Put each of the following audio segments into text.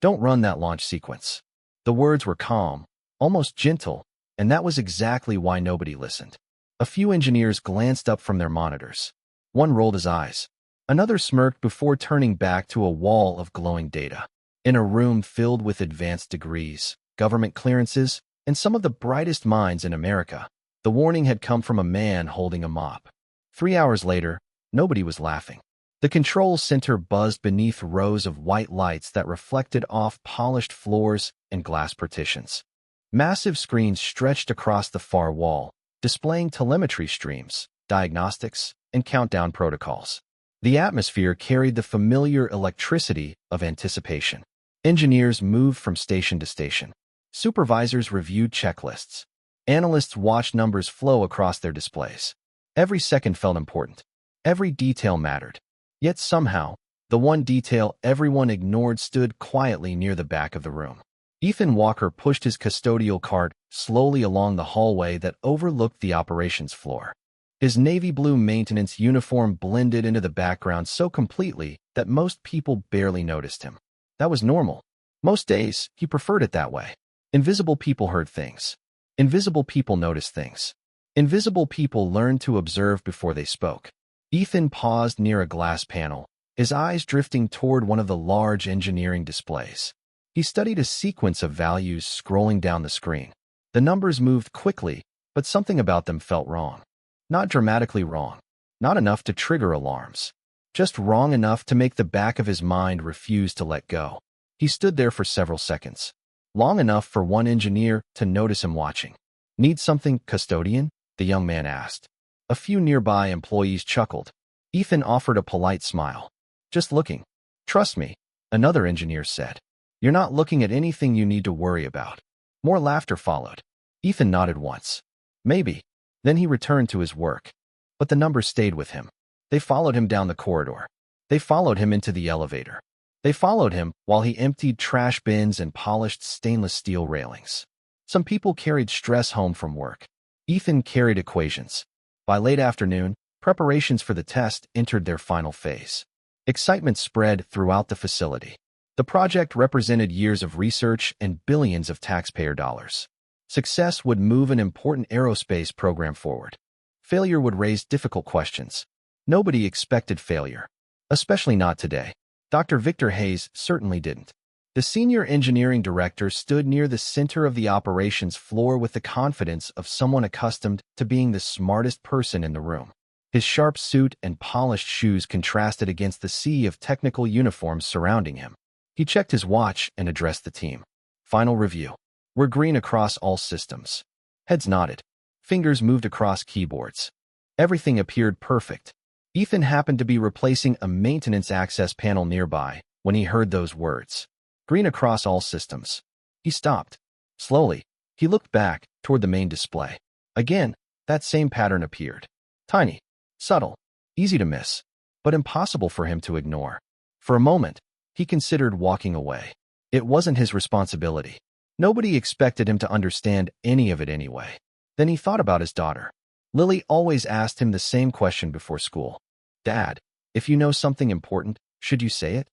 Don't run that launch sequence. The words were calm, almost gentle, and that was exactly why nobody listened. A few engineers glanced up from their monitors. One rolled his eyes. Another smirked before turning back to a wall of glowing data. In a room filled with advanced degrees, government clearances, and some of the brightest minds in America, the warning had come from a man holding a mop. 3 hours later, nobody was laughing. The control center buzzed beneath rows of white lights that reflected off polished floors and glass partitions. Massive screens stretched across the far wall, displaying telemetry streams, diagnostics, and countdown protocols. The atmosphere carried the familiar electricity of anticipation. Engineers moved from station to station. Supervisors reviewed checklists. Analysts watched numbers flow across their displays. Every second felt important. Every detail mattered. Yet somehow, the one detail everyone ignored stood quietly near the back of the room. Ethan Walker pushed his custodial cart slowly along the hallway that overlooked the operations floor. His navy blue maintenance uniform blended into the background so completely that most people barely noticed him. That was normal. Most days, he preferred it that way. Invisible people heard things. Invisible people noticed things. Invisible people learned to observe before they spoke. Ethan paused near a glass panel, his eyes drifting toward one of the large engineering displays. He studied a sequence of values scrolling down the screen. The numbers moved quickly, but something about them felt wrong. Not dramatically wrong. Not enough to trigger alarms. Just wrong enough to make the back of his mind refuse to let go. He stood there for several seconds. Long enough for one engineer to notice him watching. "Need something, Custodian?" the young man asked. A few nearby employees chuckled. Ethan offered a polite smile. "Just looking." "Trust me," another engineer said. "You're not looking at anything you need to worry about." More laughter followed. Ethan nodded once. "Maybe." Then he returned to his work. But the numbers stayed with him. They followed him down the corridor. They followed him into the elevator. They followed him while he emptied trash bins and polished stainless steel railings. Some people carried stress home from work. Ethan carried equations. By late afternoon, preparations for the test entered their final phase. Excitement spread throughout the facility. The project represented years of research and billions of taxpayer dollars. Success would move an important aerospace program forward. Failure would raise difficult questions. Nobody expected failure, especially not today. Dr. Victor Hayes certainly didn't. The senior engineering director stood near the center of the operations floor with the confidence of someone accustomed to being the smartest person in the room. His sharp suit and polished shoes contrasted against the sea of technical uniforms surrounding him. He checked his watch and addressed the team. "Final review. We're green across all systems." Heads nodded. Fingers moved across keyboards. Everything appeared perfect. Ethan happened to be replacing a maintenance access panel nearby when he heard those words. Green across all systems. He stopped. Slowly, he looked back toward the main display. Again, that same pattern appeared. Tiny, subtle, easy to miss, but impossible for him to ignore. For a moment, he considered walking away. It wasn't his responsibility. Nobody expected him to understand any of it anyway. Then he thought about his daughter. Lily always asked him the same question before school. "Dad, if you know something important, should you say it?"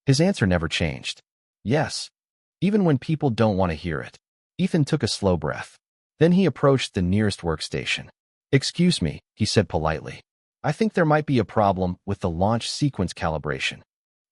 His answer never changed. Yes, even when people don't want to hear it. Ethan took a slow breath. Then he approached the nearest workstation. "Excuse me," he said politely. "I think there might be a problem with the launch sequence calibration."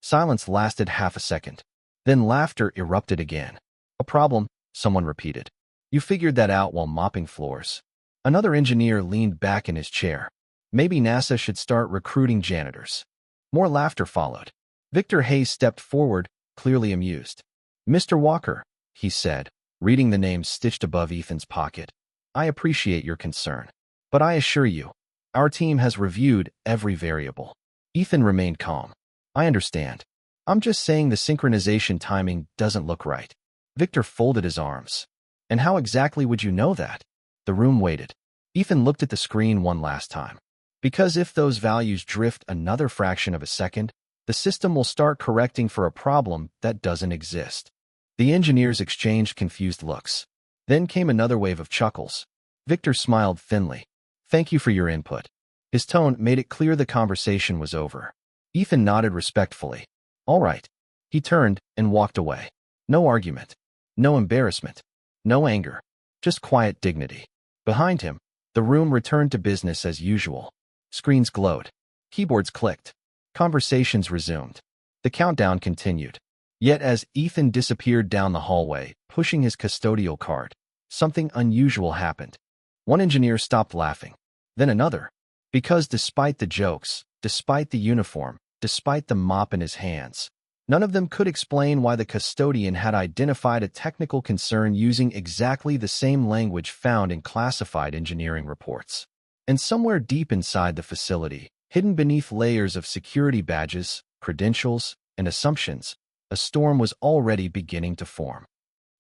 Silence lasted half a second. Then laughter erupted again. "A problem," someone repeated. "You figured that out while mopping floors." Another engineer leaned back in his chair. "Maybe NASA should start recruiting janitors." More laughter followed. Victor Hayes stepped forward, clearly amused. "Mr. Walker," he said, reading the name stitched above Ethan's pocket. "I appreciate your concern. But I assure you, our team has reviewed every variable." Ethan remained calm. "I understand. I'm just saying the synchronization timing doesn't look right." Victor folded his arms. "And how exactly would you know that?" The room waited. Ethan looked at the screen one last time. "Because if those values drift another fraction of a second, the system will start correcting for a problem that doesn't exist." The engineers exchanged confused looks. Then came another wave of chuckles. Victor smiled thinly. "Thank you for your input." His tone made it clear the conversation was over. Ethan nodded respectfully. "All right." He turned and walked away. No argument. No embarrassment. No anger. Just quiet dignity. Behind him, the room returned to business as usual. Screens glowed. Keyboards clicked. Conversations resumed. The countdown continued. Yet as Ethan disappeared down the hallway, pushing his custodial cart, something unusual happened. One engineer stopped laughing. Then another. Because despite the jokes, despite the uniform, despite the mop in his hands, none of them could explain why the custodian had identified a technical concern using exactly the same language found in classified engineering reports. And somewhere deep inside the facility, hidden beneath layers of security badges, credentials, and assumptions, a storm was already beginning to form.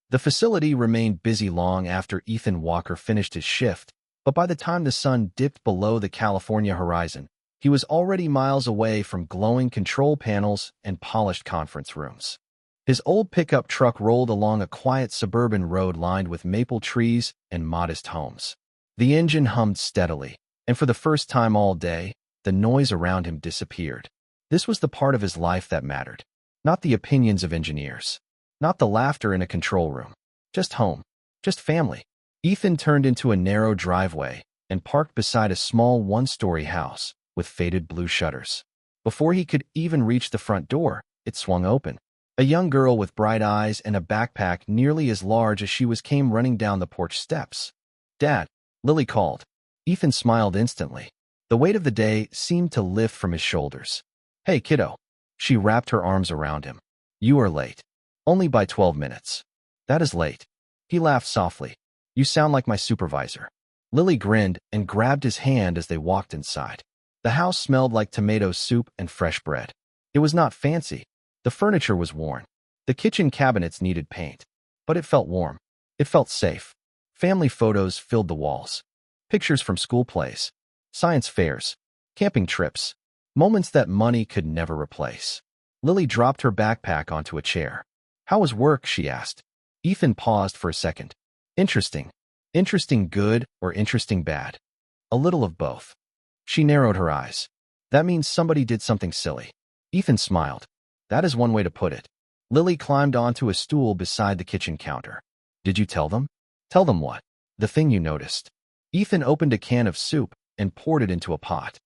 The facility remained busy long after Ethan Walker finished his shift, but by the time the sun dipped below the California horizon, he was already miles away from glowing control panels and polished conference rooms. His old pickup truck rolled along a quiet suburban road lined with maple trees and modest homes. The engine hummed steadily, and for the first time all day, the noise around him disappeared. This was the part of his life that mattered. Not the opinions of engineers. Not the laughter in a control room. Just home. Just family. Ethan turned into a narrow driveway and parked beside a small one-story house with faded blue shutters. Before he could even reach the front door, it swung open. A young girl with bright eyes and a backpack nearly as large as she was came running down the porch steps. "Dad," Lily called. Ethan smiled instantly. The weight of the day seemed to lift from his shoulders. "Hey, kiddo." She wrapped her arms around him. "You are late. Only by 12 minutes. That is late." He laughed softly. "You sound like my supervisor." Lily grinned and grabbed his hand as they walked inside. The house smelled like tomato soup and fresh bread. It was not fancy. The furniture was worn. The kitchen cabinets needed paint. But it felt warm. It felt safe. Family photos filled the walls. Pictures from school plays, science fairs, camping trips, moments that money could never replace. Lily dropped her backpack onto a chair. "How was work?" she asked. Ethan paused for a second. "Interesting. Interesting good or interesting bad?" "A little of both." She narrowed her eyes. "That means somebody did something silly." Ethan smiled. "That is one way to put it." Lily climbed onto a stool beside the kitchen counter. "Did you tell them?" "Tell them what?" "The thing you noticed." Ethan opened a can of soup and poured it into a pot.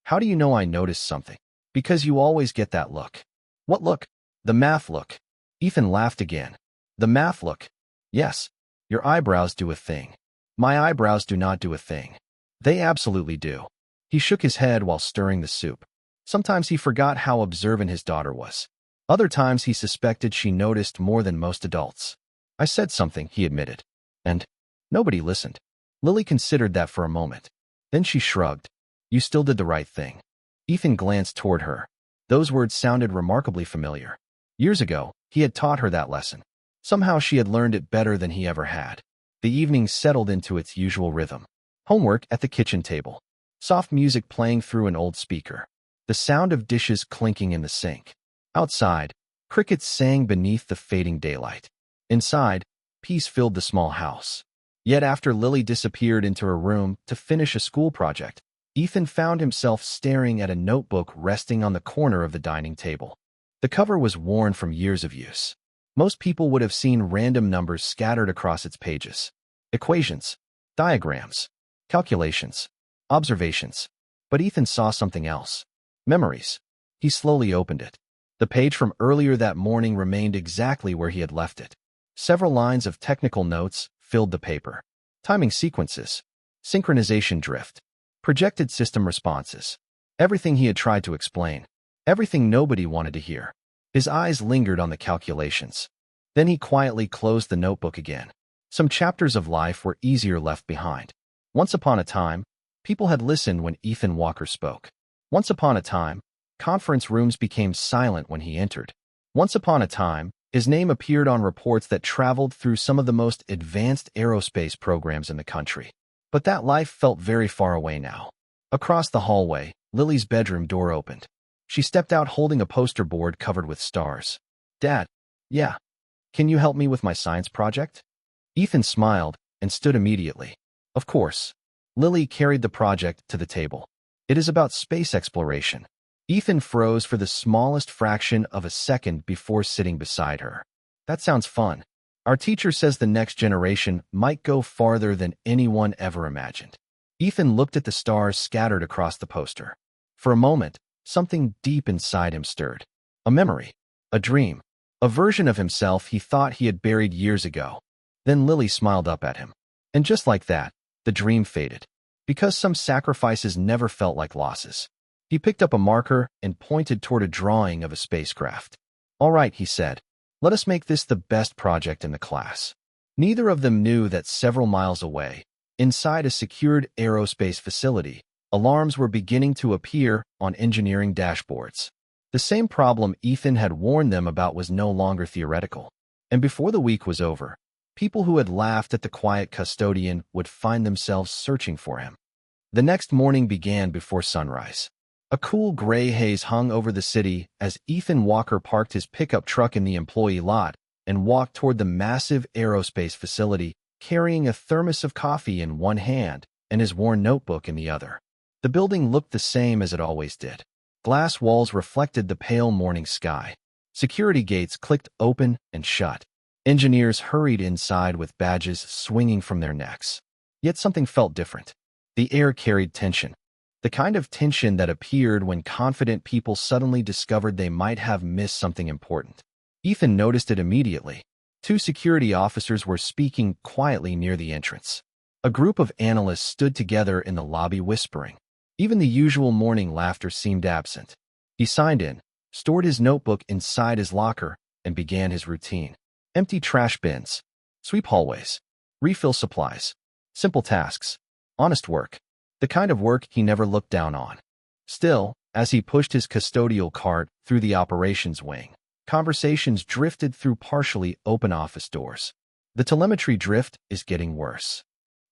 "How do you know I noticed something?" "Because you always get that look." "What look?" "The math look." Ethan laughed again. "The math look?" "Yes. Your eyebrows do a thing." "My eyebrows do not do a thing." "They absolutely do." He shook his head while stirring the soup. Sometimes he forgot how observant his daughter was. Other times he suspected she noticed more than most adults. "I said something," he admitted. "And nobody listened." Lily considered that for a moment. Then she shrugged. "You still did the right thing." Ethan glanced toward her. Those words sounded remarkably familiar. Years ago, he had taught her that lesson. Somehow she had learned it better than he ever had. The evening settled into its usual rhythm. Homework at the kitchen table. Soft music playing through an old speaker. The sound of dishes clinking in the sink. Outside, crickets sang beneath the fading daylight. Inside, peace filled the small house. Yet after Lily disappeared into her room to finish a school project, Ethan found himself staring at a notebook resting on the corner of the dining table. The cover was worn from years of use. Most people would have seen random numbers scattered across its pages. Equations, diagrams, calculations, observations. But Ethan saw something else. Memories. He slowly opened it. The page from earlier that morning remained exactly where he had left it. Several lines of technical notes filled the paper. Timing sequences, synchronization drift, projected system responses. Everything he had tried to explain. Everything nobody wanted to hear. His eyes lingered on the calculations. Then he quietly closed the notebook again. Some chapters of life were easier left behind. Once upon a time, people had listened when Ethan Walker spoke. Once upon a time, conference rooms became silent when he entered. Once upon a time, his name appeared on reports that traveled through some of the most advanced aerospace programs in the country. But that life felt very far away now. Across the hallway, Lily's bedroom door opened. She stepped out holding a poster board covered with stars. "Dad." "Yeah. Can you help me with my science project?" Ethan smiled and stood immediately. "Of course." Lily carried the project to the table. "It is about space exploration." Ethan froze for the smallest fraction of a second before sitting beside her. That sounds fun. Our teacher says the next generation might go farther than anyone ever imagined. Ethan looked at the stars scattered across the poster. For a moment, something deep inside him stirred. A memory. A dream. A version of himself he thought he had buried years ago. Then Lily smiled up at him. And just like that, the dream faded. Because some sacrifices never felt like losses. He picked up a marker and pointed toward a drawing of a spacecraft. All right, he said. Let us make this the best project in the class. Neither of them knew that several miles away, inside a secured aerospace facility, alarms were beginning to appear on engineering dashboards. The same problem Ethan had warned them about was no longer theoretical. And before the week was over, people who had laughed at the quiet custodian would find themselves searching for him. The next morning began before sunrise. A cool gray haze hung over the city as Ethan Walker parked his pickup truck in the employee lot and walked toward the massive aerospace facility, carrying a thermos of coffee in one hand and his worn notebook in the other. The building looked the same as it always did. Glass walls reflected the pale morning sky. Security gates clicked open and shut. Engineers hurried inside with badges swinging from their necks. Yet something felt different. The air carried tension. The kind of tension that appeared when confident people suddenly discovered they might have missed something important. Ethan noticed it immediately. Two security officers were speaking quietly near the entrance. A group of analysts stood together in the lobby whispering. Even the usual morning laughter seemed absent. He signed in, stored his notebook inside his locker, and began his routine. Empty trash bins. Sweep hallways. Refill supplies. Simple tasks. Honest work. The kind of work he never looked down on. Still, as he pushed his custodial cart through the operations wing, conversations drifted through partially open office doors. The telemetry drift is getting worse.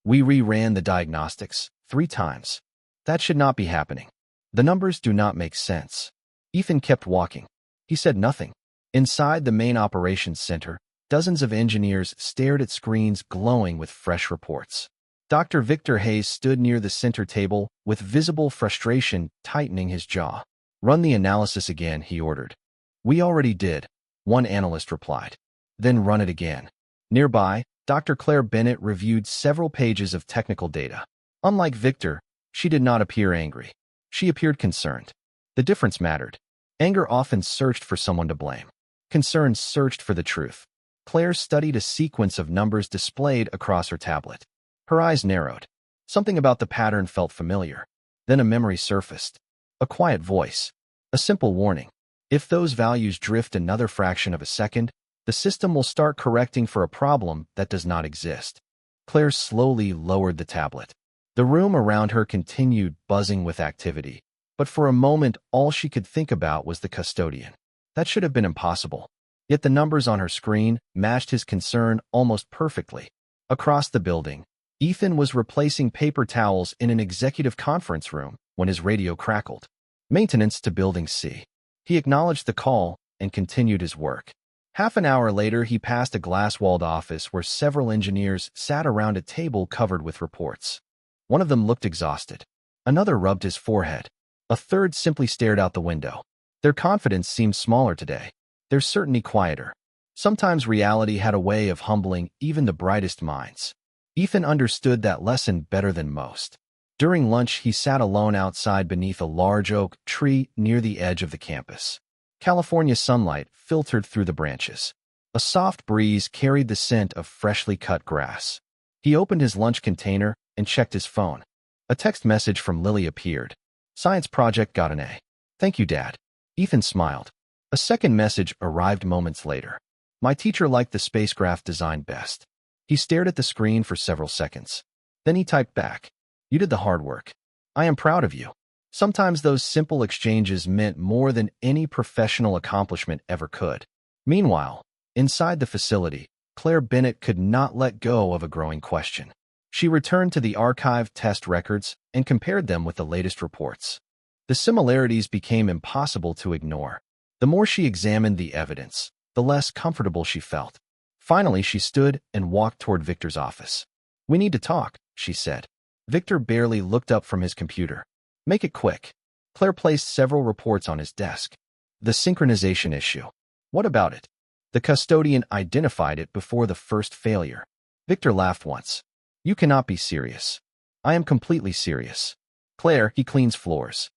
We reran the diagnostics 3 times. That should not be happening. The numbers do not make sense. Ethan kept walking. He said nothing. Inside the main operations center, dozens of engineers stared at screens glowing with fresh reports. Dr. Victor Hayes stood near the center table with visible frustration tightening his jaw. Run the analysis again, he ordered. We already did, one analyst replied. Then run it again. Nearby, Dr. Claire Bennett reviewed several pages of technical data. Unlike Victor, she did not appear angry. She appeared concerned. The difference mattered. Anger often searched for someone to blame. Concern searched for the truth. Claire studied a sequence of numbers displayed across her tablet. Her eyes narrowed. Something about the pattern felt familiar. Then a memory surfaced. A quiet voice. A simple warning. If those values drift another fraction of a second, the system will start correcting for a problem that does not exist. Claire slowly lowered the tablet. The room around her continued buzzing with activity, but for a moment all she could think about was the custodian. That should have been impossible. Yet the numbers on her screen matched his concern almost perfectly. Across the building, Ethan was replacing paper towels in an executive conference room when his radio crackled. Maintenance to Building C. He acknowledged the call and continued his work. Half an hour later, he passed a glass-walled office where several engineers sat around a table covered with reports. One of them looked exhausted. Another rubbed his forehead. A third simply stared out the window. Their confidence seemed smaller today. Their certainty quieter. Sometimes reality had a way of humbling even the brightest minds. Ethan understood that lesson better than most. During lunch, he sat alone outside beneath a large oak tree near the edge of the campus. California sunlight filtered through the branches. A soft breeze carried the scent of freshly cut grass. He opened his lunch container and checked his phone. A text message from Lily appeared. Science project got an A. Thank you, Dad. Ethan smiled. A second message arrived moments later. My teacher liked the spacecraft design best. He stared at the screen for several seconds. Then he typed back. You did the hard work. I am proud of you. Sometimes those simple exchanges meant more than any professional accomplishment ever could. Meanwhile, inside the facility, Claire Bennett could not let go of a growing question. She returned to the archived test records and compared them with the latest reports. The similarities became impossible to ignore. The more she examined the evidence, the less comfortable she felt. Finally, she stood and walked toward Victor's office. We need to talk, she said. Victor barely looked up from his computer. Make it quick. Claire placed several reports on his desk. The synchronization issue. What about it? The custodian identified it before the first failure. Victor laughed once. You cannot be serious. I am completely serious. Claire, he cleans floors.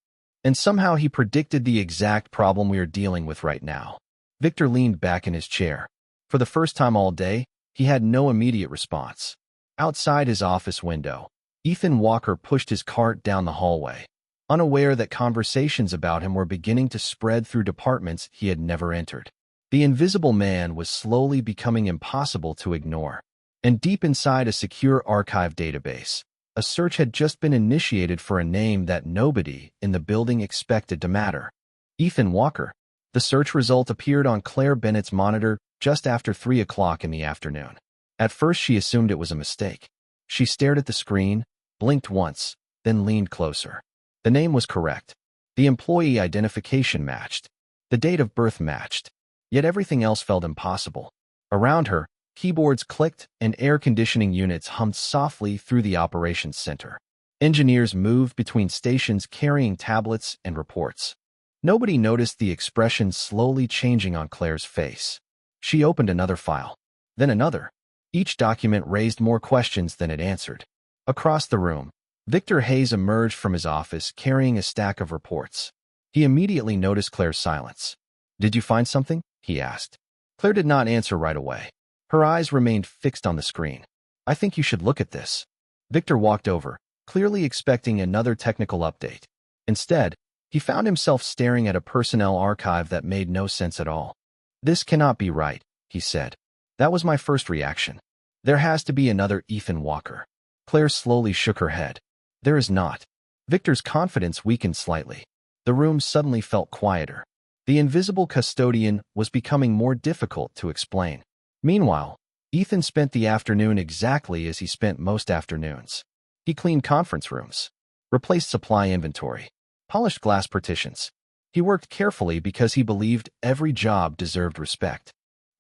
And somehow he predicted the exact problem we are dealing with right now. Victor leaned back in his chair. For the first time all day, he had no immediate response. Outside his office window, Ethan Walker pushed his cart down the hallway, unaware that conversations about him were beginning to spread through departments he had never entered. The invisible man was slowly becoming impossible to ignore. And deep inside a secure archive database, a search had just been initiated for a name that nobody in the building expected to matter. Ethan Walker. The search result appeared on Claire Bennett's monitor just after 3 o'clock in the afternoon. At first she assumed it was a mistake. She stared at the screen, blinked once, then leaned closer. The name was correct. The employee identification matched. The date of birth matched. Yet everything else felt impossible. Around her, keyboards clicked and air conditioning units hummed softly through the operations center. Engineers moved between stations carrying tablets and reports. Nobody noticed the expression slowly changing on Claire's face. She opened another file, then another. Each document raised more questions than it answered. Across the room, Victor Hayes emerged from his office carrying a stack of reports. He immediately noticed Claire's silence. "Did you find something?" he asked. Claire did not answer right away. Her eyes remained fixed on the screen. "I think you should look at this." Victor walked over, clearly expecting another technical update. Instead, he found himself staring at a personnel archive that made no sense at all. "This cannot be right," he said. "That was my first reaction. There has to be another Ethan Walker." Claire slowly shook her head. "There is not." Victor's confidence weakened slightly. The room suddenly felt quieter. The invisible custodian was becoming more difficult to explain. Meanwhile, Ethan spent the afternoon exactly as he spent most afternoons. He cleaned conference rooms, replaced supply inventory, polished glass partitions. He worked carefully because he believed every job deserved respect.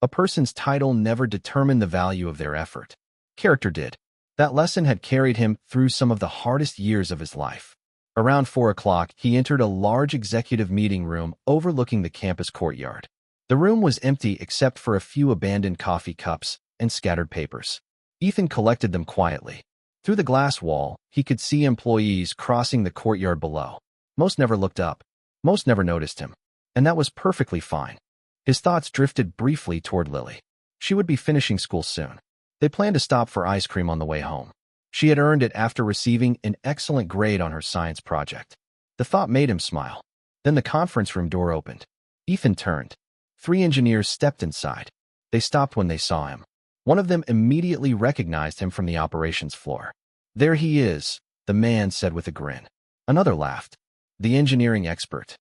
A person's title never determined the value of their effort. Character did. That lesson had carried him through some of the hardest years of his life. Around 4 o'clock, he entered a large executive meeting room overlooking the campus courtyard. The room was empty except for a few abandoned coffee cups and scattered papers. Ethan collected them quietly. Through the glass wall, he could see employees crossing the courtyard below. Most never looked up. Most never noticed him. And that was perfectly fine. His thoughts drifted briefly toward Lily. She would be finishing school soon. They planned to stop for ice cream on the way home. She had earned it after receiving an excellent grade on her science project. The thought made him smile. Then the conference room door opened. Ethan turned. 3 engineers stepped inside. They stopped when they saw him. One of them immediately recognized him from the operations floor. "There he is," the man said with a grin. Another laughed. "The engineering expert."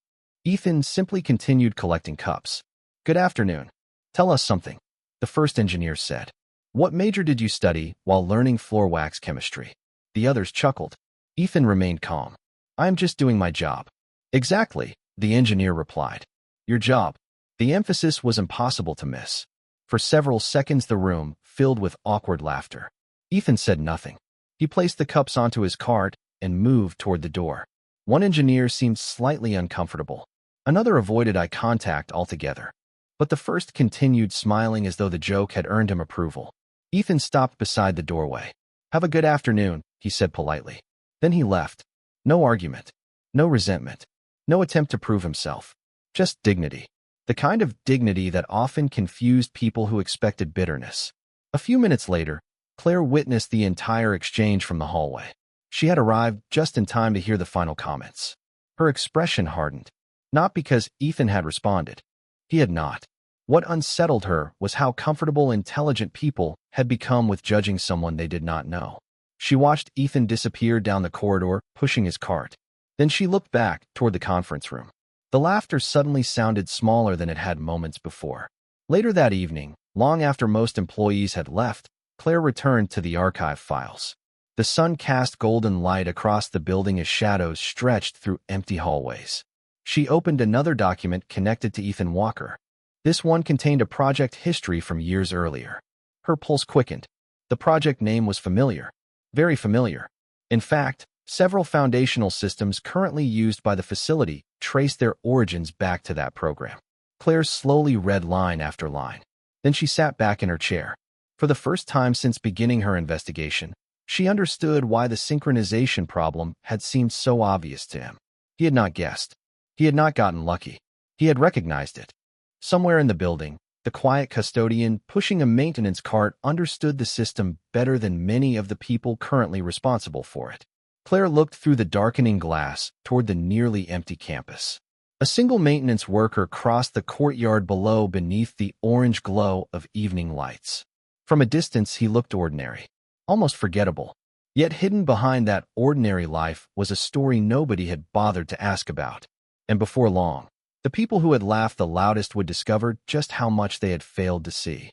Ethan simply continued collecting cups. "Good afternoon. Tell us something," the first engineer said. "What major did you study while learning floor wax chemistry?" The others chuckled. Ethan remained calm. "I'm just doing my job." "Exactly," the engineer replied. "Your job." The emphasis was impossible to miss. For several seconds the room filled with awkward laughter. Ethan said nothing. He placed the cups onto his cart and moved toward the door. One engineer seemed slightly uncomfortable. Another avoided eye contact altogether. But the first continued smiling as though the joke had earned him approval. Ethan stopped beside the doorway. "Have a good afternoon," he said politely. Then he left. No argument. No resentment. No attempt to prove himself. Just dignity. The kind of dignity that often confused people who expected bitterness. A few minutes later, Claire witnessed the entire exchange from the hallway. She had arrived just in time to hear the final comments. Her expression hardened. Not because Ethan had responded. He had not. What unsettled her was how comfortable intelligent people had become with judging someone they did not know. She watched Ethan disappear down the corridor, pushing his cart. Then she looked back toward the conference room. The laughter suddenly sounded smaller than it had moments before. Later that evening, long after most employees had left, Claire returned to the archive files. The sun cast golden light across the building as shadows stretched through empty hallways. She opened another document connected to Ethan Walker. This one contained a project history from years earlier. Her pulse quickened. The project name was familiar. Very familiar. In fact, several foundational systems currently used by the facility traced their origins back to that program. Claire slowly read line after line. Then she sat back in her chair. For the first time since beginning her investigation, she understood why the synchronization problem had seemed so obvious to him. He had not guessed. He had not gotten lucky. He had recognized it. Somewhere in the building, the quiet custodian pushing a maintenance cart understood the system better than many of the people currently responsible for it. Claire looked through the darkening glass toward the nearly empty campus. A single maintenance worker crossed the courtyard below beneath the orange glow of evening lights. From a distance, he looked ordinary, almost forgettable. Yet hidden behind that ordinary life was a story nobody had bothered to ask about. And before long, the people who had laughed the loudest would discover just how much they had failed to see.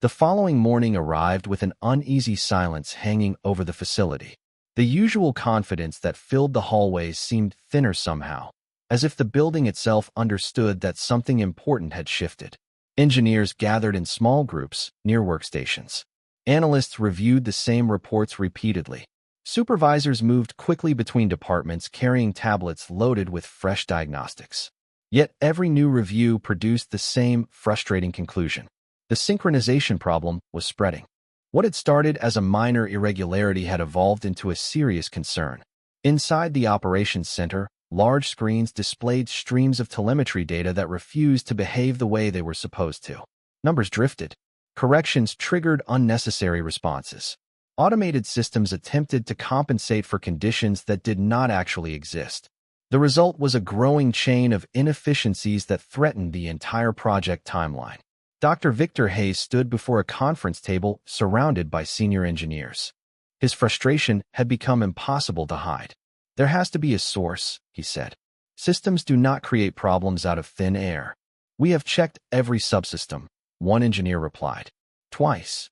The following morning arrived with an uneasy silence hanging over the facility. The usual confidence that filled the hallways seemed thinner somehow, as if the building itself understood that something important had shifted. Engineers gathered in small groups near workstations. Analysts reviewed the same reports repeatedly. Supervisors moved quickly between departments carrying tablets loaded with fresh diagnostics. Yet every new review produced the same frustrating conclusion. The synchronization problem was spreading. What had started as a minor irregularity had evolved into a serious concern. Inside the operations center, large screens displayed streams of telemetry data that refused to behave the way they were supposed to. Numbers drifted. Corrections triggered unnecessary responses. Automated systems attempted to compensate for conditions that did not actually exist. The result was a growing chain of inefficiencies that threatened the entire project timeline. Dr. Victor Hayes stood before a conference table surrounded by senior engineers. His frustration had become impossible to hide. "There has to be a source," he said. "Systems do not create problems out of thin air." "We have checked every subsystem," one engineer replied. "Twice."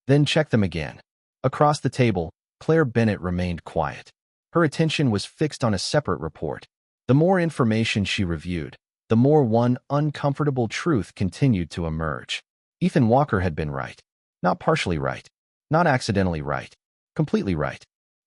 "Then check them again." Across the table, Claire Bennett remained quiet. Her attention was fixed on a separate report. The more information she reviewed, the more one uncomfortable truth continued to emerge. Ethan Walker had been right. Not partially right. Not accidentally right. Completely right.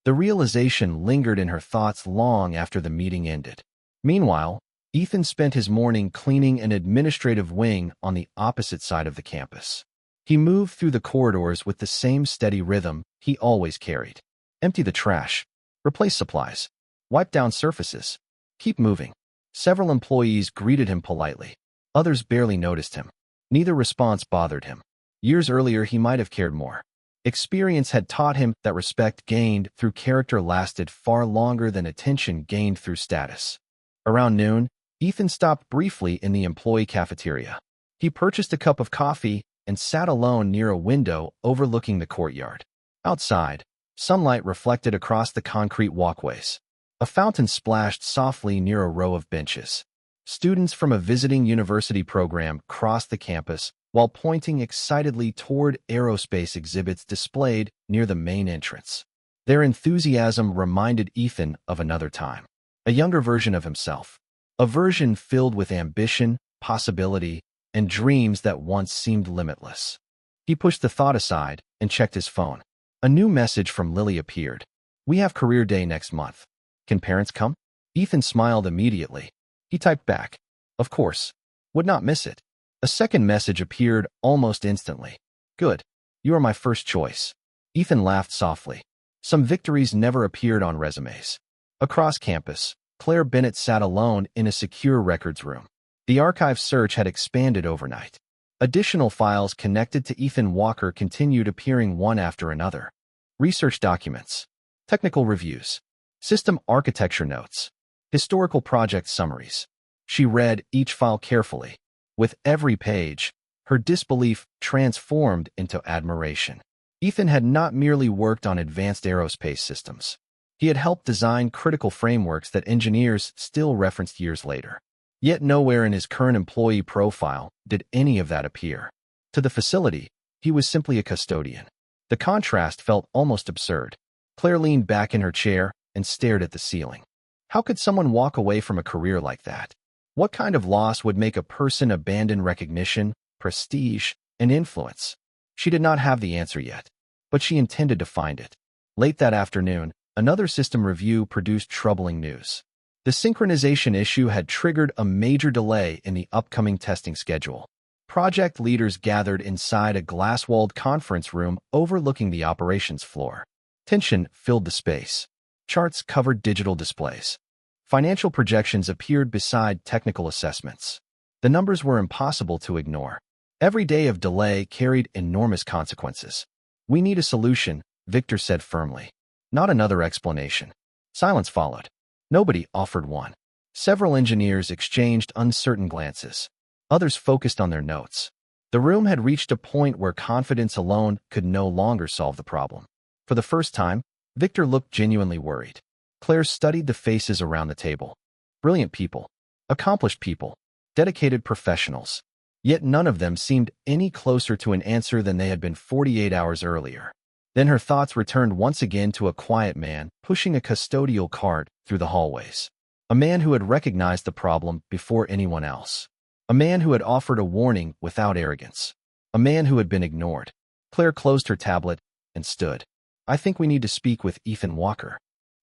The realization lingered in her thoughts long after the meeting ended. Meanwhile, Ethan spent his morning cleaning an administrative wing on the opposite side of the campus. He moved through the corridors with the same steady rhythm he always carried. Empty the trash. Replace supplies. Wipe down surfaces. Keep moving. Several employees greeted him politely. Others barely noticed him. Neither response bothered him. Years earlier, he might have cared more. Experience had taught him that respect gained through character lasted far longer than attention gained through status. Around noon, Ethan stopped briefly in the employee cafeteria. He purchased a cup of coffee and sat alone near a window overlooking the courtyard. Outside, sunlight reflected across the concrete walkways. A fountain splashed softly near a row of benches. Students from a visiting university program crossed the campus while pointing excitedly toward aerospace exhibits displayed near the main entrance. Their enthusiasm reminded Ethan of another time. A younger version of himself. A version filled with ambition, possibility, and dreams that once seemed limitless. He pushed the thought aside and checked his phone. A new message from Lily appeared. "We have career day next month. Can parents come?" Ethan smiled immediately. He typed back, "Of course. Would not miss it." A second message appeared almost instantly. "Good. You are my first choice." Ethan laughed softly. Some victories never appeared on resumes. Across campus, Claire Bennett sat alone in a secure records room. The archive search had expanded overnight. Additional files connected to Ethan Walker continued appearing one after another. Research documents, technical reviews, system architecture notes, historical project summaries. She read each file carefully. With every page, her disbelief transformed into admiration. Ethan had not merely worked on advanced aerospace systems. He had helped design critical frameworks that engineers still referenced years later. Yet nowhere in his current employee profile did any of that appear. To the facility, he was simply a custodian. The contrast felt almost absurd. Claire leaned back in her chair and stared at the ceiling. How could someone walk away from a career like that? What kind of loss would make a person abandon recognition, prestige, and influence? She did not have the answer yet, but she intended to find it. Late that afternoon, another system review produced troubling news. The synchronization issue had triggered a major delay in the upcoming testing schedule. Project leaders gathered inside a glass-walled conference room overlooking the operations floor. Tension filled the space. Charts covered digital displays. Financial projections appeared beside technical assessments. The numbers were impossible to ignore. Every day of delay carried enormous consequences. "We need a solution," Victor said firmly. "Not another explanation." Silence followed. Nobody offered one. Several engineers exchanged uncertain glances. Others focused on their notes. The room had reached a point where confidence alone could no longer solve the problem. For the first time, Victor looked genuinely worried. Claire studied the faces around the table. Brilliant people. Accomplished people. Dedicated professionals. Yet none of them seemed any closer to an answer than they had been 48 hours earlier. Then her thoughts returned once again to a quiet man pushing a custodial cart through the hallways. A man who had recognized the problem before anyone else. A man who had offered a warning without arrogance. A man who had been ignored. Claire closed her tablet and stood. "I think we need to speak with Ethan Walker."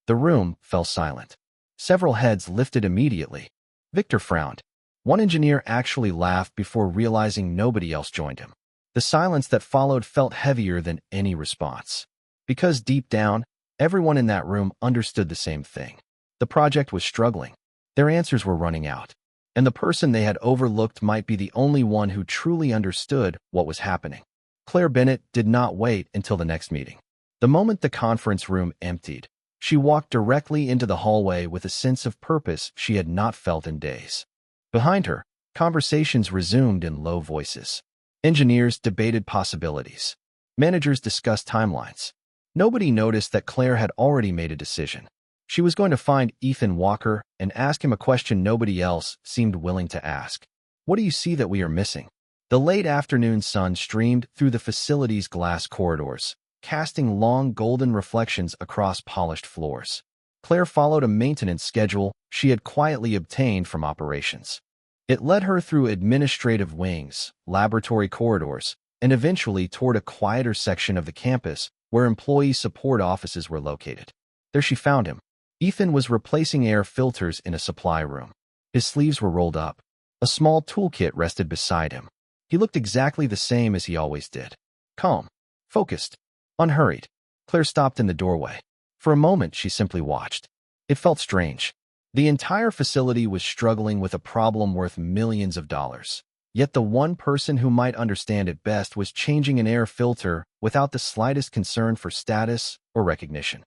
The room fell silent. Several heads lifted immediately. Victor frowned. One engineer actually laughed before realizing nobody else joined him. The silence that followed felt heavier than any response. Because deep down, everyone in that room understood the same thing. The project was struggling. Their answers were running out. And the person they had overlooked might be the only one who truly understood what was happening. Claire Bennett did not wait until the next meeting. The moment the conference room emptied, she walked directly into the hallway with a sense of purpose she had not felt in days. Behind her, conversations resumed in low voices. Engineers debated possibilities. Managers discussed timelines. Nobody noticed that Claire had already made a decision. She was going to find Ethan Walker and ask him a question nobody else seemed willing to ask. "What do you see that we are missing?" The late afternoon sun streamed through the facility's glass corridors, casting long golden reflections across polished floors. Claire followed a maintenance schedule she had quietly obtained from operations. It led her through administrative wings, laboratory corridors, and eventually toward a quieter section of the campus where employee support offices were located. There she found him. Ethan was replacing air filters in a supply room. His sleeves were rolled up. A small toolkit rested beside him. He looked exactly the same as he always did. Calm, focused, unhurried. Claire stopped in the doorway. For a moment, she simply watched. It felt strange. The entire facility was struggling with a problem worth millions of dollars. Yet the one person who might understand it best was changing an air filter without the slightest concern for status or recognition.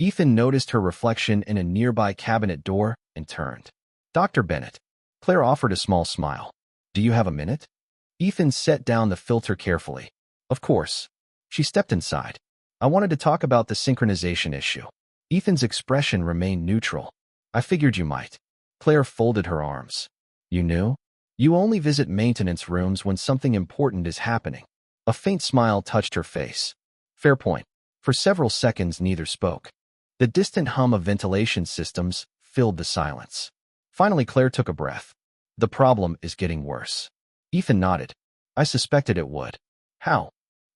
Ethan noticed her reflection in a nearby cabinet door and turned. "Dr. Bennett." Claire offered a small smile. "Do you have a minute?" Ethan set down the filter carefully. "Of course." She stepped inside. "I wanted to talk about the synchronization issue." Ethan's expression remained neutral. "I figured you might." Claire folded her arms. "You knew? You only visit maintenance rooms when something important is happening." A faint smile touched her face. "Fair point." For several seconds, neither spoke. The distant hum of ventilation systems filled the silence. Finally, Claire took a breath. "The problem is getting worse." Ethan nodded. "I suspected it would." "How?"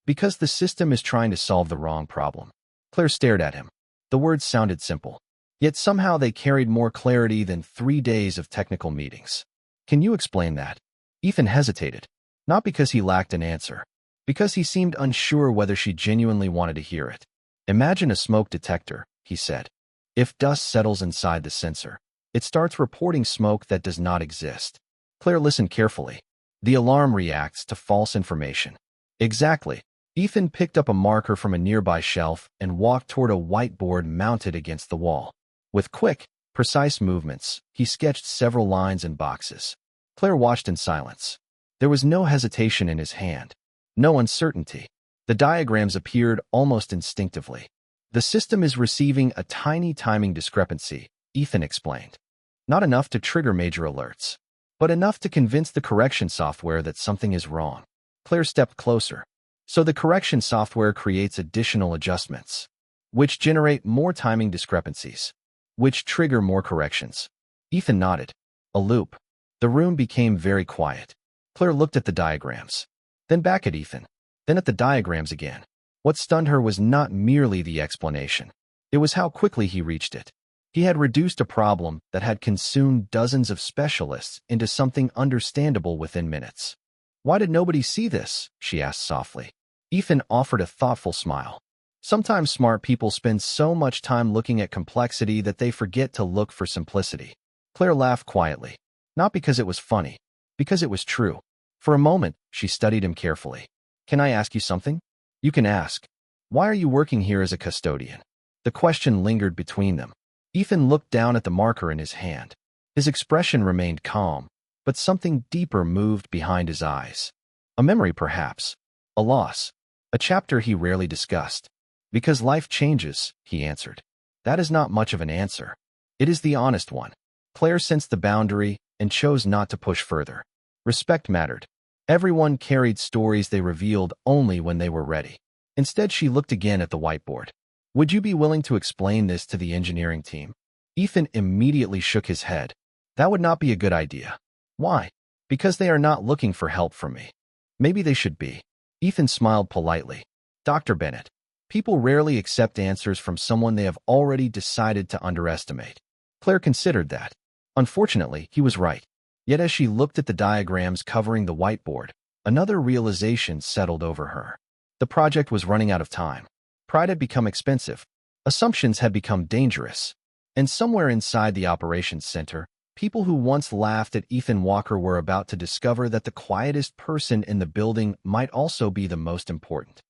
"Because the system is trying to solve the wrong problem." Claire stared at him. The words sounded simple. Yet somehow they carried more clarity than 3 days of technical meetings. "Can you explain that?" Ethan hesitated. Not because he lacked an answer. Because he seemed unsure whether she genuinely wanted to hear it. "Imagine a smoke detector," he said. "If dust settles inside the sensor, it starts reporting smoke that does not exist." Claire listened carefully. The alarm reacts to false information. "Exactly." Ethan picked up a marker from a nearby shelf and walked toward a whiteboard mounted against the wall. With quick, precise movements, he sketched several lines and boxes. Claire watched in silence. There was no hesitation in his hand. No uncertainty. The diagrams appeared almost instinctively. "The system is receiving a tiny timing discrepancy," Ethan explained. "Not enough to trigger major alerts, but enough to convince the correction software that something is wrong." Claire stepped closer. "So the correction software creates additional adjustments, which generate more timing discrepancies, which trigger more corrections." Ethan nodded. "A loop." The room became very quiet. Claire looked at the diagrams, then back at Ethan, then at the diagrams again. What stunned her was not merely the explanation. It was how quickly he reached it. He had reduced a problem that had consumed dozens of specialists into something understandable within minutes. Why did nobody see this? She asked softly. Ethan offered a thoughtful smile. Sometimes smart people spend so much time looking at complexity that they forget to look for simplicity. Claire laughed quietly. Not because it was funny, because it was true. For a moment, she studied him carefully. Can I ask you something? You can ask. Why are you working here as a custodian? The question lingered between them. Ethan looked down at the marker in his hand. His expression remained calm, but something deeper moved behind his eyes. A memory, perhaps. A loss. A chapter he rarely discussed. Because life changes, he answered. That is not much of an answer. It is the honest one. Claire sensed the boundary and chose not to push further. Respect mattered. Everyone carried stories they revealed only when they were ready. Instead, she looked again at the whiteboard. Would you be willing to explain this to the engineering team? Ethan immediately shook his head. That would not be a good idea. Why? Because they are not looking for help from me. Maybe they should be. Ethan smiled politely. Dr. Bennett, people rarely accept answers from someone they have already decided to underestimate. Claire considered that. Unfortunately, he was right. Yet as she looked at the diagrams covering the whiteboard, another realization settled over her. The project was running out of time. Pride had become expensive. Assumptions had become dangerous. And somewhere inside the operations center, people who once laughed at Ethan Walker were about to discover that the quietest person in the building might also be the most important.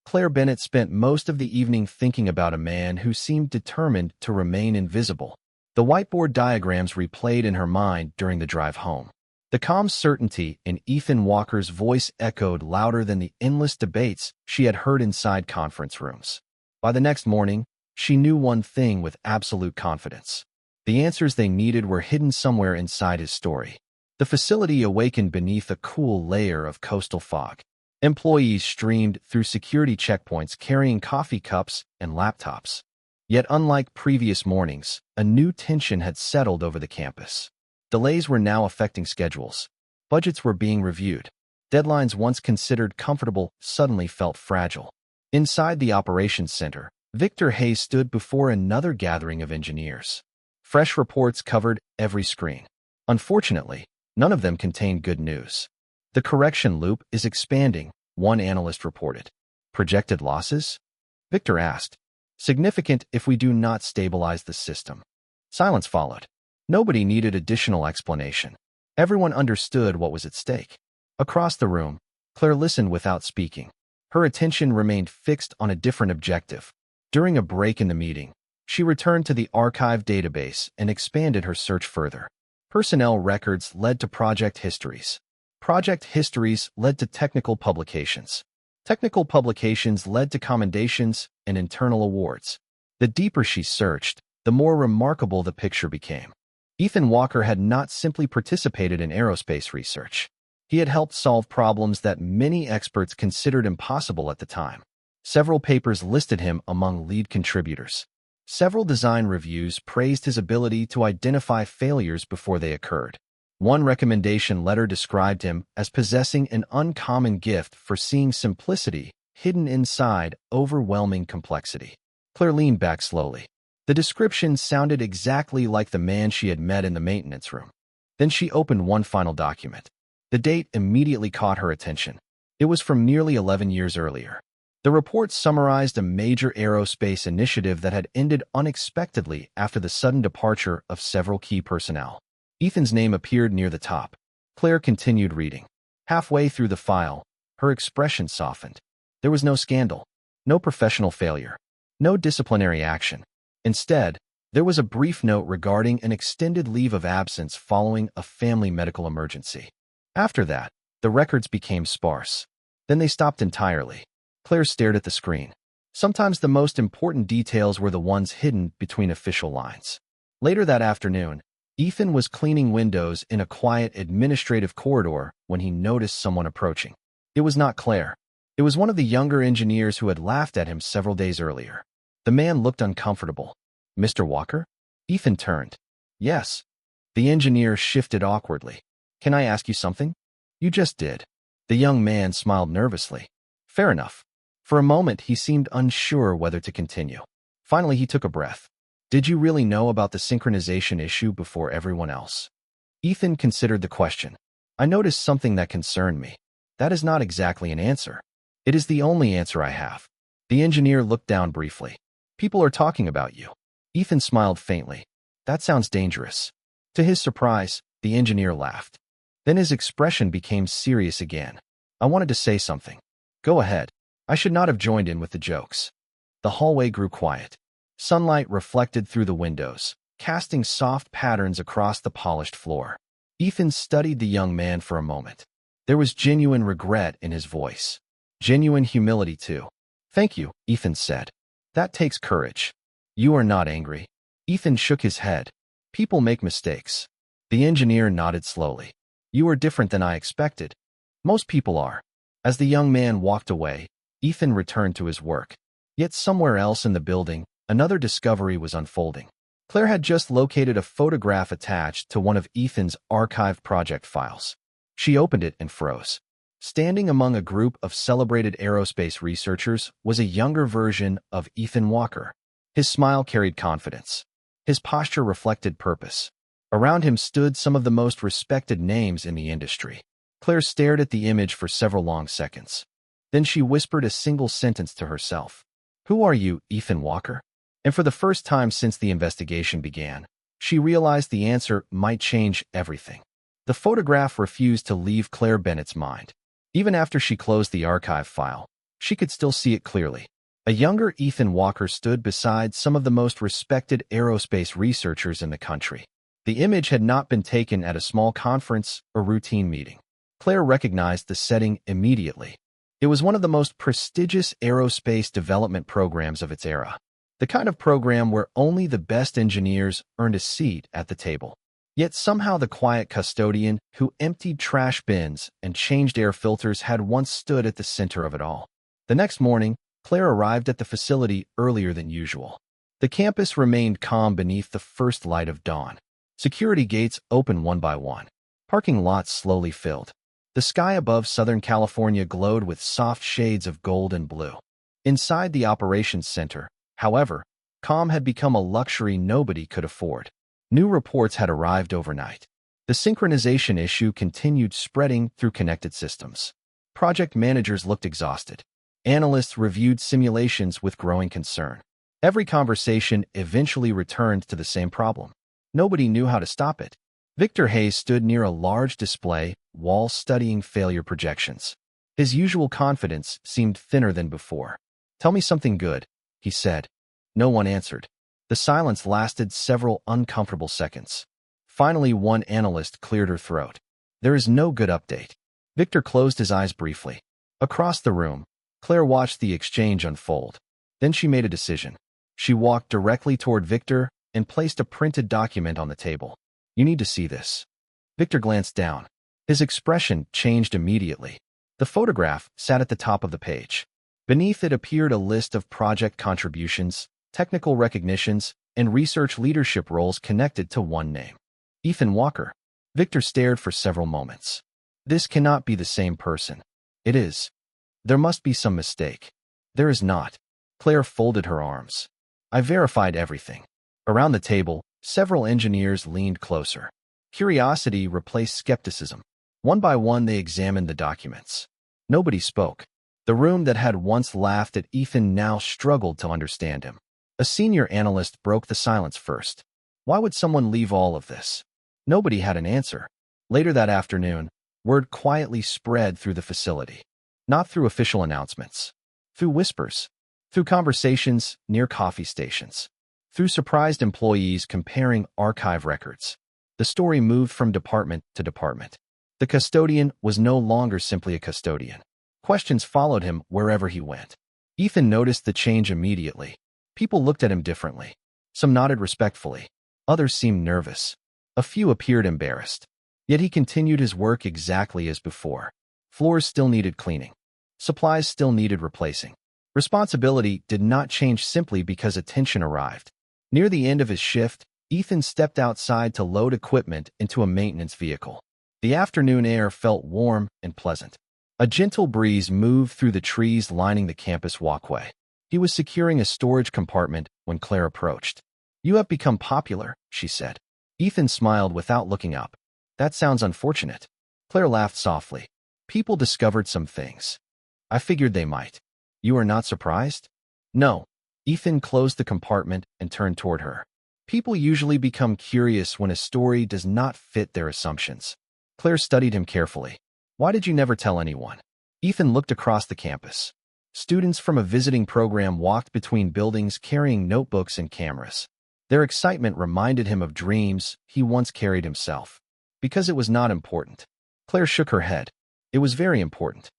Claire Bennett spent most of the evening thinking about a man who seemed determined to remain invisible. The whiteboard diagrams replayed in her mind during the drive home. The calm certainty in Ethan Walker's voice echoed louder than the endless debates she had heard inside conference rooms. By the next morning, she knew one thing with absolute confidence. The answers they needed were hidden somewhere inside his story. The facility awakened beneath a cool layer of coastal fog. Employees streamed through security checkpoints carrying coffee cups and laptops. Yet unlike previous mornings, a new tension had settled over the campus. Delays were now affecting schedules. Budgets were being reviewed. Deadlines once considered comfortable suddenly felt fragile. Inside the operations center, Victor Hayes stood before another gathering of engineers. Fresh reports covered every screen. Unfortunately, none of them contained good news. The correction loop is expanding, one analyst reported. Projected losses? Victor asked. Significant if we do not stabilize the system. Silence followed. Nobody needed additional explanation. Everyone understood what was at stake. Across the room, Claire listened without speaking. Her attention remained fixed on a different objective. During a break in the meeting, she returned to the archive database and expanded her search further. Personnel records led to project histories. Project histories led to technical publications. Technical publications led to commendations and internal awards. The deeper she searched, the more remarkable the picture became. Ethan Walker had not simply participated in aerospace research. He had helped solve problems that many experts considered impossible at the time. Several papers listed him among lead contributors. Several design reviews praised his ability to identify failures before they occurred. One recommendation letter described him as possessing an uncommon gift for seeing simplicity hidden inside overwhelming complexity. Claire leaned back slowly. The description sounded exactly like the man she had met in the maintenance room. Then she opened one final document. The date immediately caught her attention. It was from nearly 11 years earlier. The report summarized a major aerospace initiative that had ended unexpectedly after the sudden departure of several key personnel. Ethan's name appeared near the top. Claire continued reading. Halfway through the file, her expression softened. There was no scandal, no professional failure, no disciplinary action. Instead, there was a brief note regarding an extended leave of absence following a family medical emergency. After that, the records became sparse. Then they stopped entirely. Claire stared at the screen. Sometimes the most important details were the ones hidden between official lines. Later that afternoon, Ethan was cleaning windows in a quiet administrative corridor when he noticed someone approaching. It was not Claire. It was one of the younger engineers who had laughed at him several days earlier. The man looked uncomfortable. Mr. Walker? Ethan turned. Yes. The engineer shifted awkwardly. Can I ask you something? You just did. The young man smiled nervously. Fair enough. For a moment, he seemed unsure whether to continue. Finally, he took a breath. Did you really know about the synchronization issue before everyone else? Ethan considered the question. I noticed something that concerned me. That is not exactly an answer. It is the only answer I have. The engineer looked down briefly. People are talking about you. Ethan smiled faintly. That sounds dangerous. To his surprise, the engineer laughed. Then his expression became serious again. I wanted to say something. Go ahead. I should not have joined in with the jokes. The hallway grew quiet. Sunlight reflected through the windows, casting soft patterns across the polished floor. Ethan studied the young man for a moment. There was genuine regret in his voice. Genuine humility, too. Thank you, Ethan said. That takes courage. You are not angry. Ethan shook his head. People make mistakes. The engineer nodded slowly. You are different than I expected. Most people are. As the young man walked away, Ethan returned to his work. Yet somewhere else in the building, another discovery was unfolding. Claire had just located a photograph attached to one of Ethan's archived project files. She opened it and froze. Standing among a group of celebrated aerospace researchers was a younger version of Ethan Walker. His smile carried confidence. His posture reflected purpose. Around him stood some of the most respected names in the industry. Claire stared at the image for several long seconds. Then she whispered a single sentence to herself. Who are you, Ethan Walker? And for the first time since the investigation began, she realized the answer might change everything. The photograph refused to leave Claire Bennett's mind. Even after she closed the archive file, she could still see it clearly. A younger Ethan Walker stood beside some of the most respected aerospace researchers in the country. The image had not been taken at a small conference or routine meeting. Claire recognized the setting immediately. It was one of the most prestigious aerospace development programs of its era. The kind of program where only the best engineers earned a seat at the table. Yet somehow the quiet custodian who emptied trash bins and changed air filters had once stood at the center of it all. The next morning, Claire arrived at the facility earlier than usual. The campus remained calm beneath the first light of dawn. Security gates opened one by one. Parking lots slowly filled. The sky above Southern California glowed with soft shades of gold and blue. Inside the operations center, however, calm had become a luxury nobody could afford. New reports had arrived overnight. The synchronization issue continued spreading through connected systems. Project managers looked exhausted. Analysts reviewed simulations with growing concern. Every conversation eventually returned to the same problem. Nobody knew how to stop it. Victor Hayes stood near a large display wall studying failure projections. His usual confidence seemed thinner than before. Tell me something good, he said. No one answered. The silence lasted several uncomfortable seconds. Finally, one analyst cleared her throat. There is no good update. Victor closed his eyes briefly. Across the room, Claire watched the exchange unfold. Then she made a decision. She walked directly toward Victor and placed a printed document on the table. You need to see this. Victor glanced down. His expression changed immediately. The photograph sat at the top of the page. Beneath it appeared a list of project contributions, technical recognitions, and research leadership roles connected to one name. Ethan Walker. Victor stared for several moments. This cannot be the same person. It is. There must be some mistake. There is not. Claire folded her arms. I verified everything. Around the table, several engineers leaned closer. Curiosity replaced skepticism. One by one, they examined the documents. Nobody spoke. The room that had once laughed at Ethan now struggled to understand him. A senior analyst broke the silence first. Why would someone leave all of this? Nobody had an answer. Later that afternoon, word quietly spread through the facility. Not through official announcements. Through whispers. Through conversations near coffee stations. Through surprised employees comparing archive records. The story moved from department to department. The custodian was no longer simply a custodian. Questions followed him wherever he went. Ethan noticed the change immediately. People looked at him differently. Some nodded respectfully. Others seemed nervous. A few appeared embarrassed. Yet he continued his work exactly as before. Floors still needed cleaning. Supplies still needed replacing. Responsibility did not change simply because attention arrived. Near the end of his shift, Ethan stepped outside to load equipment into a maintenance vehicle. The afternoon air felt warm and pleasant. A gentle breeze moved through the trees lining the campus walkway. He was securing a storage compartment when Claire approached. You have become popular, she said. Ethan smiled without looking up. That sounds unfortunate. Claire laughed softly. People discovered some things. I figured they might. You are not surprised? No. Ethan closed the compartment and turned toward her. People usually become curious when a story does not fit their assumptions. Claire studied him carefully. Why did you never tell anyone? Ethan looked across the campus. Students from a visiting program walked between buildings carrying notebooks and cameras. Their excitement reminded him of dreams he once carried himself. Because it was not important. Claire shook her head. It was very important.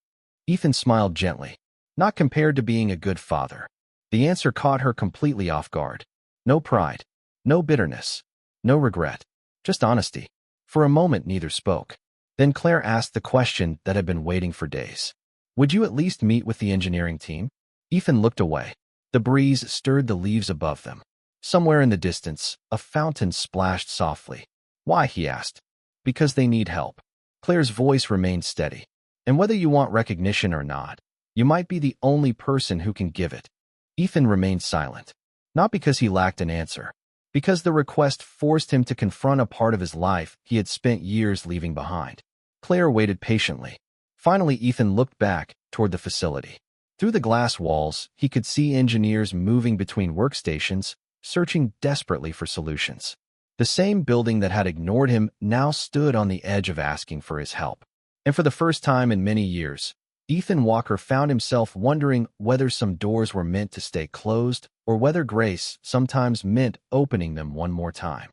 Ethan smiled gently. Not compared to being a good father. The answer caught her completely off guard. No pride. No bitterness. No regret. Just honesty. For a moment neither spoke. Then Claire asked the question that had been waiting for days. Would you at least meet with the engineering team? Ethan looked away. The breeze stirred the leaves above them. Somewhere in the distance, a fountain splashed softly. Why? He asked. Because they need help. Claire's voice remained steady. And whether you want recognition or not, you might be the only person who can give it. Ethan remained silent. Not because he lacked an answer. Because the request forced him to confront a part of his life he had spent years leaving behind. Claire waited patiently. Finally, Ethan looked back toward the facility. Through the glass walls, he could see engineers moving between workstations, searching desperately for solutions. The same building that had ignored him now stood on the edge of asking for his help. And for the first time in many years, Ethan Walker found himself wondering whether some doors were meant to stay closed or whether grace sometimes meant opening them one more time.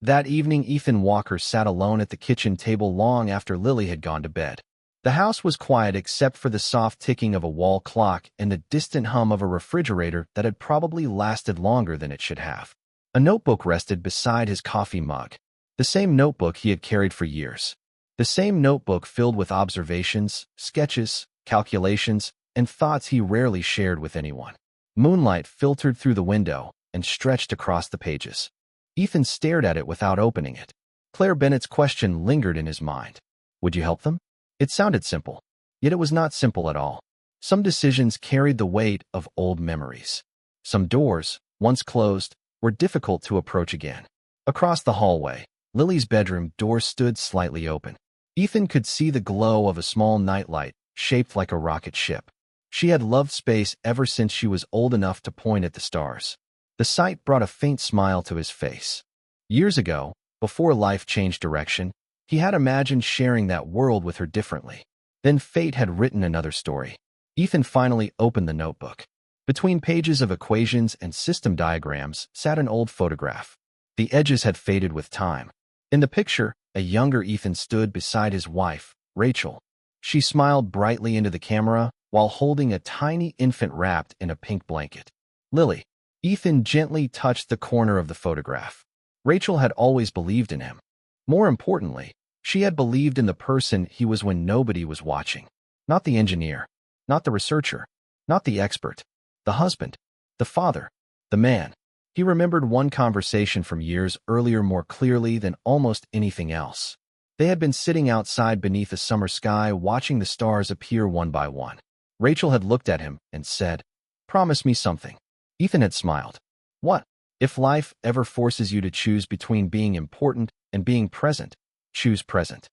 That evening, Ethan Walker sat alone at the kitchen table long after Lily had gone to bed. The house was quiet except for the soft ticking of a wall clock and the distant hum of a refrigerator that had probably lasted longer than it should have. A notebook rested beside his coffee mug. The same notebook he had carried for years. The same notebook filled with observations, sketches, calculations, and thoughts he rarely shared with anyone. Moonlight filtered through the window and stretched across the pages. Ethan stared at it without opening it. Claire Bennett's question lingered in his mind. Would you help them? It sounded simple, yet it was not simple at all. Some decisions carried the weight of old memories. Some doors, once closed, were difficult to approach again. Across the hallway, Lily's bedroom door stood slightly open. Ethan could see the glow of a small nightlight shaped like a rocket ship. She had loved space ever since she was old enough to point at the stars. The sight brought a faint smile to his face. Years ago, before life changed direction, he had imagined sharing that world with her differently. Then fate had written another story. Ethan finally opened the notebook. Between pages of equations and system diagrams sat an old photograph. The edges had faded with time. In the picture, a younger Ethan stood beside his wife, Rachel. She smiled brightly into the camera while holding a tiny infant wrapped in a pink blanket. Lily. Ethan gently touched the corner of the photograph. Rachel had always believed in him. More importantly, she had believed in the person he was when nobody was watching. Not the engineer, not the researcher, not the expert, the husband, the father, the man. He remembered one conversation from years earlier more clearly than almost anything else. They had been sitting outside beneath a summer sky watching the stars appear one by one. Rachel had looked at him and said, "Promise me something." Ethan had smiled. What? If life ever forces you to choose between being important and being present, choose present.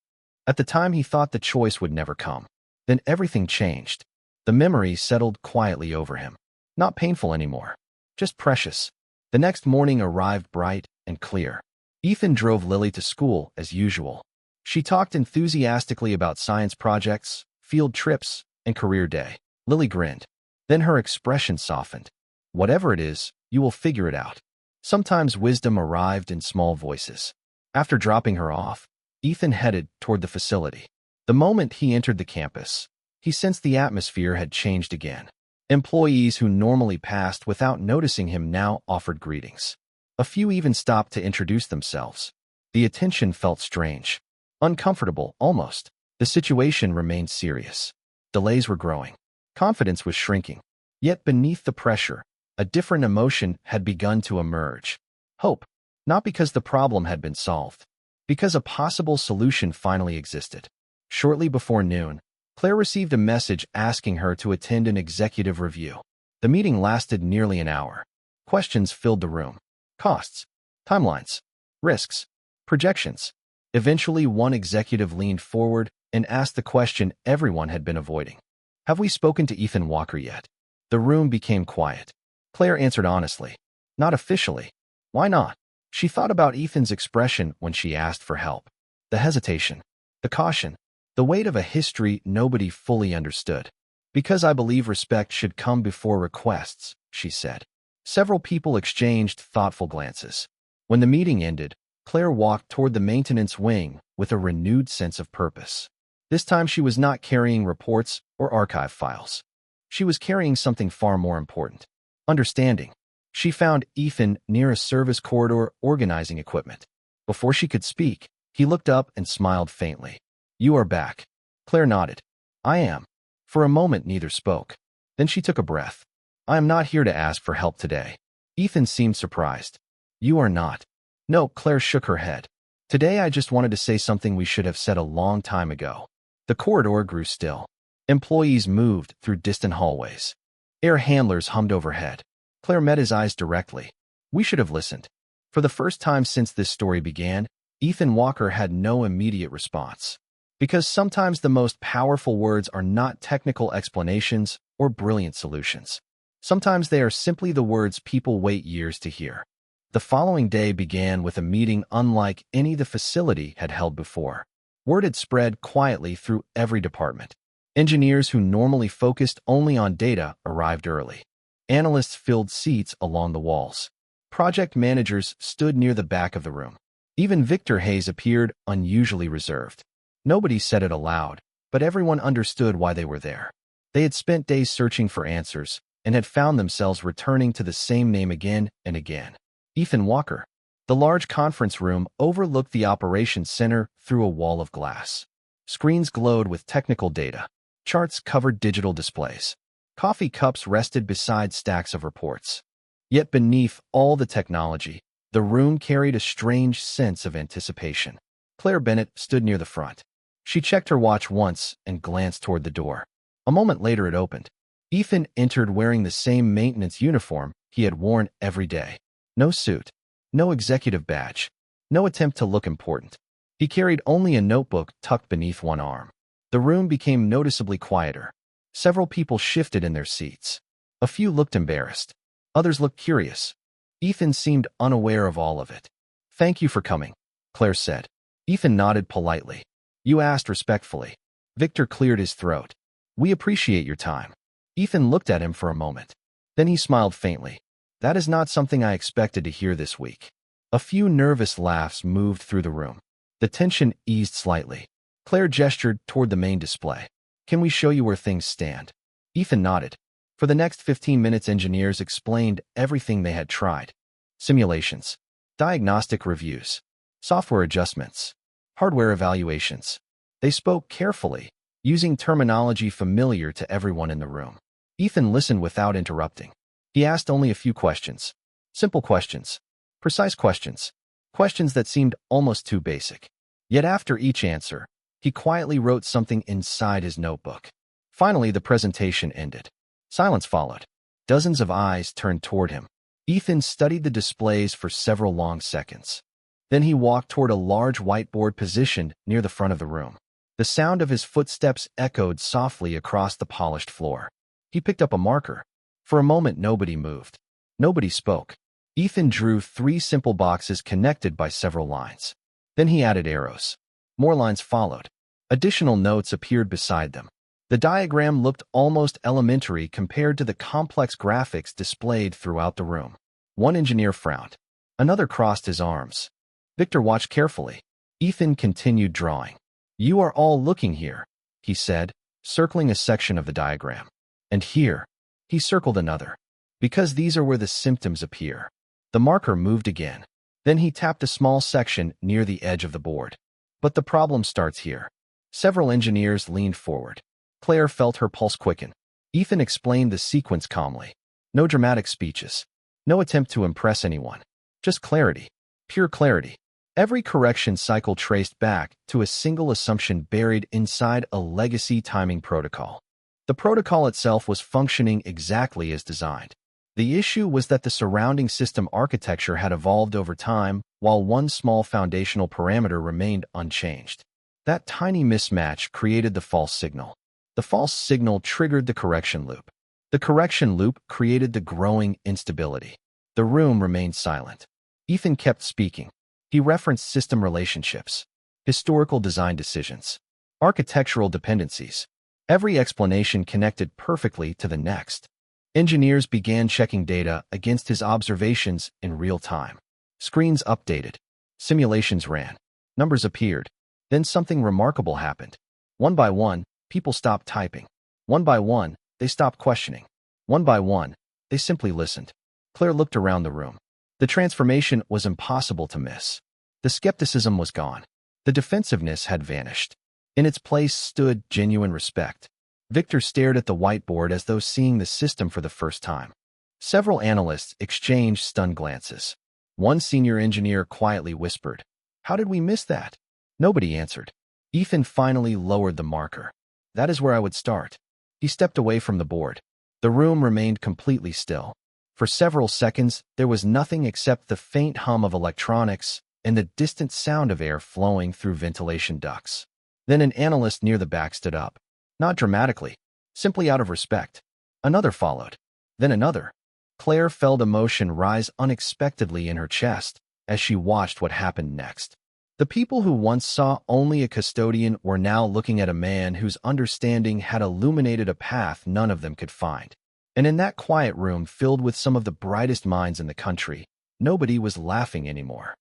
At the time he thought the choice would never come. Then everything changed. The memory settled quietly over him. Not painful anymore. Just precious. The next morning arrived bright and clear. Ethan drove Lily to school as usual. She talked enthusiastically about science projects, field trips, and career day. Lily grinned. Then her expression softened. Whatever it is, you will figure it out. Sometimes wisdom arrived in small voices. After dropping her off, Ethan headed toward the facility. The moment he entered the campus, he sensed the atmosphere had changed again. Employees who normally passed without noticing him now offered greetings. A few even stopped to introduce themselves. The attention felt strange. Uncomfortable, almost. The situation remained serious. Delays were growing. Confidence was shrinking. Yet beneath the pressure, a different emotion had begun to emerge. Hope. Not because the problem had been solved. Because a possible solution finally existed. Shortly before noon, Claire received a message asking her to attend an executive review. The meeting lasted nearly an hour. Questions filled the room. Costs, timelines, risks, projections. Eventually, one executive leaned forward, and asked the question everyone had been avoiding. Have we spoken to Ethan Walker yet? The room became quiet. Claire answered honestly. Not officially. Why not? She thought about Ethan's expression when she asked for help. The hesitation, the caution, the weight of a history nobody fully understood. Because I believe respect should come before requests, she said. Several people exchanged thoughtful glances. When the meeting ended, Claire walked toward the maintenance wing with a renewed sense of purpose. This time she was not carrying reports or archive files. She was carrying something far more important. Understanding. She found Ethan near a service corridor organizing equipment. Before she could speak, he looked up and smiled faintly. You are back. Claire nodded. I am. For a moment neither spoke. Then she took a breath. I am not here to ask for help today. Ethan seemed surprised. You are not. No, Claire shook her head. Today I just wanted to say something we should have said a long time ago. The corridor grew still. Employees moved through distant hallways. Air handlers hummed overhead. Claire met his eyes directly. We should have listened. For the first time since this story began, Ethan Walker had no immediate response. Because sometimes the most powerful words are not technical explanations or brilliant solutions. Sometimes they are simply the words people wait years to hear. The following day began with a meeting unlike any the facility had held before. Word had spread quietly through every department. Engineers who normally focused only on data arrived early. Analysts filled seats along the walls. Project managers stood near the back of the room. Even Victor Hayes appeared unusually reserved. Nobody said it aloud, but everyone understood why they were there. They had spent days searching for answers and had found themselves returning to the same name again and again. Ethan Walker. The large conference room overlooked the operations center through a wall of glass. Screens glowed with technical data. Charts covered digital displays. Coffee cups rested beside stacks of reports. Yet beneath all the technology, the room carried a strange sense of anticipation. Claire Bennett stood near the front. She checked her watch once and glanced toward the door. A moment later it opened. Ethan entered wearing the same maintenance uniform he had worn every day. No suit. No executive badge. No attempt to look important. He carried only a notebook tucked beneath one arm. The room became noticeably quieter. Several people shifted in their seats. A few looked embarrassed. Others looked curious. Ethan seemed unaware of all of it. Thank you for coming, Claire said. Ethan nodded politely. You asked respectfully. Victor cleared his throat. We appreciate your time. Ethan looked at him for a moment. Then he smiled faintly. That is not something I expected to hear this week. A few nervous laughs moved through the room. The tension eased slightly. Claire gestured toward the main display. Can we show you where things stand? Ethan nodded. For the next 15 minutes, engineers explained everything they had tried. Simulations, diagnostic reviews, software adjustments, hardware evaluations. They spoke carefully, using terminology familiar to everyone in the room. Ethan listened without interrupting. He asked only a few questions. Simple questions. Precise questions. Questions that seemed almost too basic. Yet after each answer, he quietly wrote something inside his notebook. Finally, the presentation ended. Silence followed. Dozens of eyes turned toward him. Ethan studied the displays for several long seconds. Then he walked toward a large whiteboard positioned near the front of the room. The sound of his footsteps echoed softly across the polished floor. He picked up a marker. For a moment, nobody moved. Nobody spoke. Ethan drew 3 simple boxes connected by several lines. Then he added arrows. More lines followed. Additional notes appeared beside them. The diagram looked almost elementary compared to the complex graphics displayed throughout the room. One engineer frowned. Another crossed his arms. Victor watched carefully. Ethan continued drawing. You are all looking here, he said, circling a section of the diagram. And here. He circled another. Because these are where the symptoms appear. The marker moved again. Then he tapped a small section near the edge of the board. But the problem starts here. Several engineers leaned forward. Claire felt her pulse quicken. Ethan explained the sequence calmly. No dramatic speeches. No attempt to impress anyone. Just clarity. Pure clarity. Every correction cycle traced back to a single assumption buried inside a legacy timing protocol. The protocol itself was functioning exactly as designed. The issue was that the surrounding system architecture had evolved over time, while one small foundational parameter remained unchanged. That tiny mismatch created the false signal. The false signal triggered the correction loop. The correction loop created the growing instability. The room remained silent. Ethan kept speaking. He referenced system relationships, historical design decisions, architectural dependencies. Every explanation connected perfectly to the next. Engineers began checking data against his observations in real time. Screens updated. Simulations ran. Numbers appeared. Then something remarkable happened. One by one, people stopped typing. One by one, they stopped questioning. One by one, they simply listened. Claire looked around the room. The transformation was impossible to miss. The skepticism was gone. The defensiveness had vanished. In its place stood genuine respect. Victor stared at the whiteboard as though seeing the system for the first time. Several analysts exchanged stunned glances. One senior engineer quietly whispered, "How did we miss that?" Nobody answered. Ethan finally lowered the marker. "That is where I would start." He stepped away from the board. The room remained completely still. For several seconds, there was nothing except the faint hum of electronics and the distant sound of air flowing through ventilation ducts. Then an analyst near the back stood up. Not dramatically, simply out of respect. Another followed. Then another. Claire felt emotion rise unexpectedly in her chest as she watched what happened next. The people who once saw only a custodian were now looking at a man whose understanding had illuminated a path none of them could find. And in that quiet room filled with some of the brightest minds in the country, nobody was laughing anymore.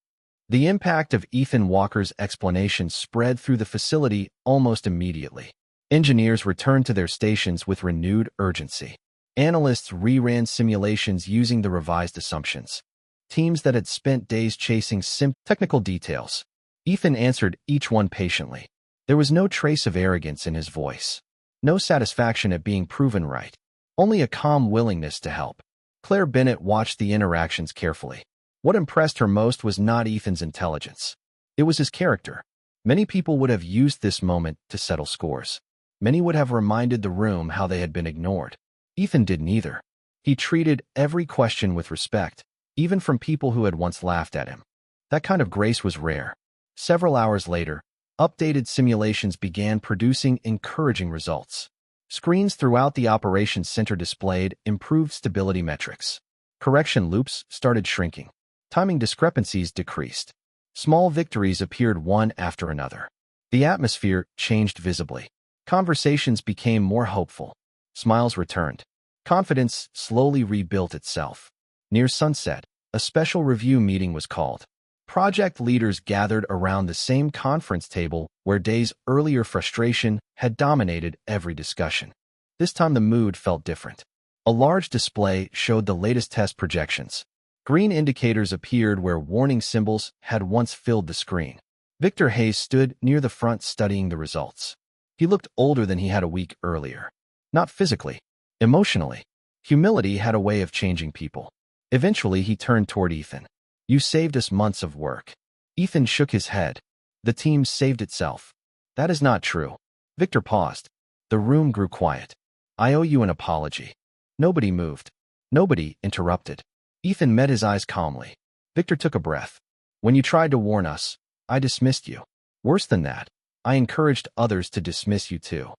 The impact of Ethan Walker's explanation spread through the facility almost immediately. Engineers returned to their stations with renewed urgency. Analysts reran simulations using the revised assumptions. Teams that had spent days chasing technical details. Ethan answered each one patiently. There was no trace of arrogance in his voice. No satisfaction at being proven right. Only a calm willingness to help. Claire Bennett watched the interactions carefully. What impressed her most was not Ethan's intelligence. It was his character. Many people would have used this moment to settle scores. Many would have reminded the room how they had been ignored. Ethan did neither. He treated every question with respect, even from people who had once laughed at him. That kind of grace was rare. Several hours later, updated simulations began producing encouraging results. Screens throughout the operations center displayed improved stability metrics. Correction loops started shrinking. Timing discrepancies decreased. Small victories appeared one after another. The atmosphere changed visibly. Conversations became more hopeful. Smiles returned. Confidence slowly rebuilt itself. Near sunset, a special review meeting was called. Project leaders gathered around the same conference table where days earlier frustration had dominated every discussion. This time the mood felt different. A large display showed the latest test projections. Green indicators appeared where warning symbols had once filled the screen. Victor Hayes stood near the front studying the results. He looked older than he had a week earlier. Not physically, emotionally. Humility had a way of changing people. Eventually, he turned toward Ethan. "You saved us months of work." Ethan shook his head. "The team saved itself." "That is not true." Victor paused. The room grew quiet. "I owe you an apology." Nobody moved. Nobody interrupted. Ethan met his eyes calmly. Victor took a breath. "When you tried to warn us, I dismissed you. Worse than that, I encouraged others to dismiss you too."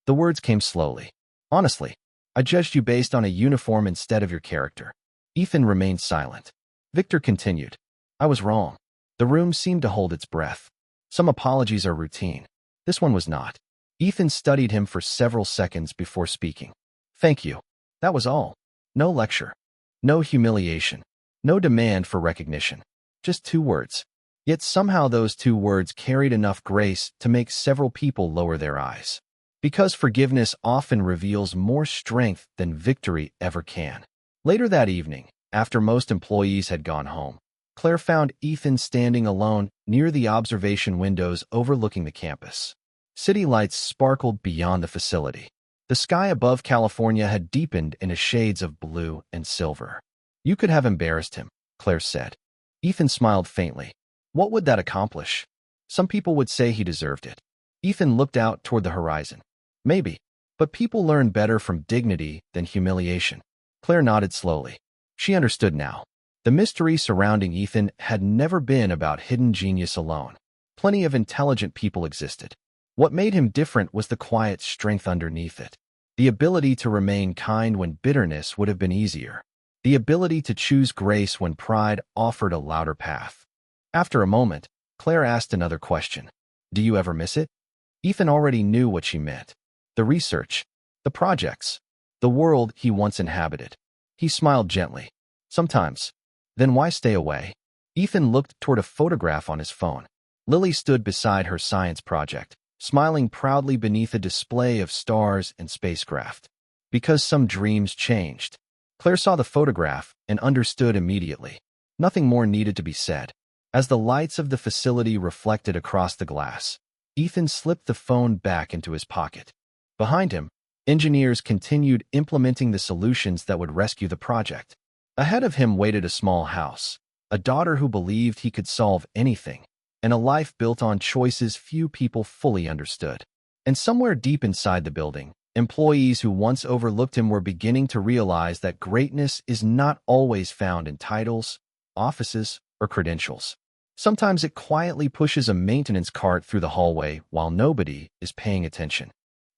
The words came slowly. "Honestly, I judged you based on a uniform instead of your character." Ethan remained silent. Victor continued. "I was wrong." The room seemed to hold its breath. Some apologies are routine. This one was not. Ethan studied him for several seconds before speaking. "Thank you. That was all. No lecture. No humiliation. No demand for recognition. Just 2 words. Yet somehow those 2 words carried enough grace to make several people lower their eyes. Because forgiveness often reveals more strength than victory ever can. Later that evening, after most employees had gone home, Claire found Ethan standing alone near the observation windows overlooking the campus. City lights sparkled beyond the facility. The sky above California had deepened into shades of blue and silver. "You could have embarrassed him," Claire said. Ethan smiled faintly. "What would that accomplish?" "Some people would say he deserved it." Ethan looked out toward the horizon. "Maybe. But people learn better from dignity than humiliation." Claire nodded slowly. She understood now. The mystery surrounding Ethan had never been about hidden genius alone. Plenty of intelligent people existed. What made him different was the quiet strength underneath it. The ability to remain kind when bitterness would have been easier. The ability to choose grace when pride offered a louder path. After a moment, Claire asked another question. Do you ever miss it? Ethan already knew what she meant. The research, the projects, the world he once inhabited. He smiled gently. Sometimes. Then why stay away? Ethan looked toward a photograph on his phone. Lily stood beside her science project, smiling proudly beneath a display of stars and spacecraft. Because some dreams changed. Claire saw the photograph and understood immediately. Nothing more needed to be said. As the lights of the facility reflected across the glass, Ethan slipped the phone back into his pocket. Behind him, engineers continued implementing the solutions that would rescue the project. Ahead of him waited a small house, a daughter who believed he could solve anything, and a life built on choices few people fully understood. And somewhere deep inside the building, employees who once overlooked him were beginning to realize that greatness is not always found in titles, offices, or credentials. Sometimes it quietly pushes a maintenance cart through the hallway while nobody is paying attention.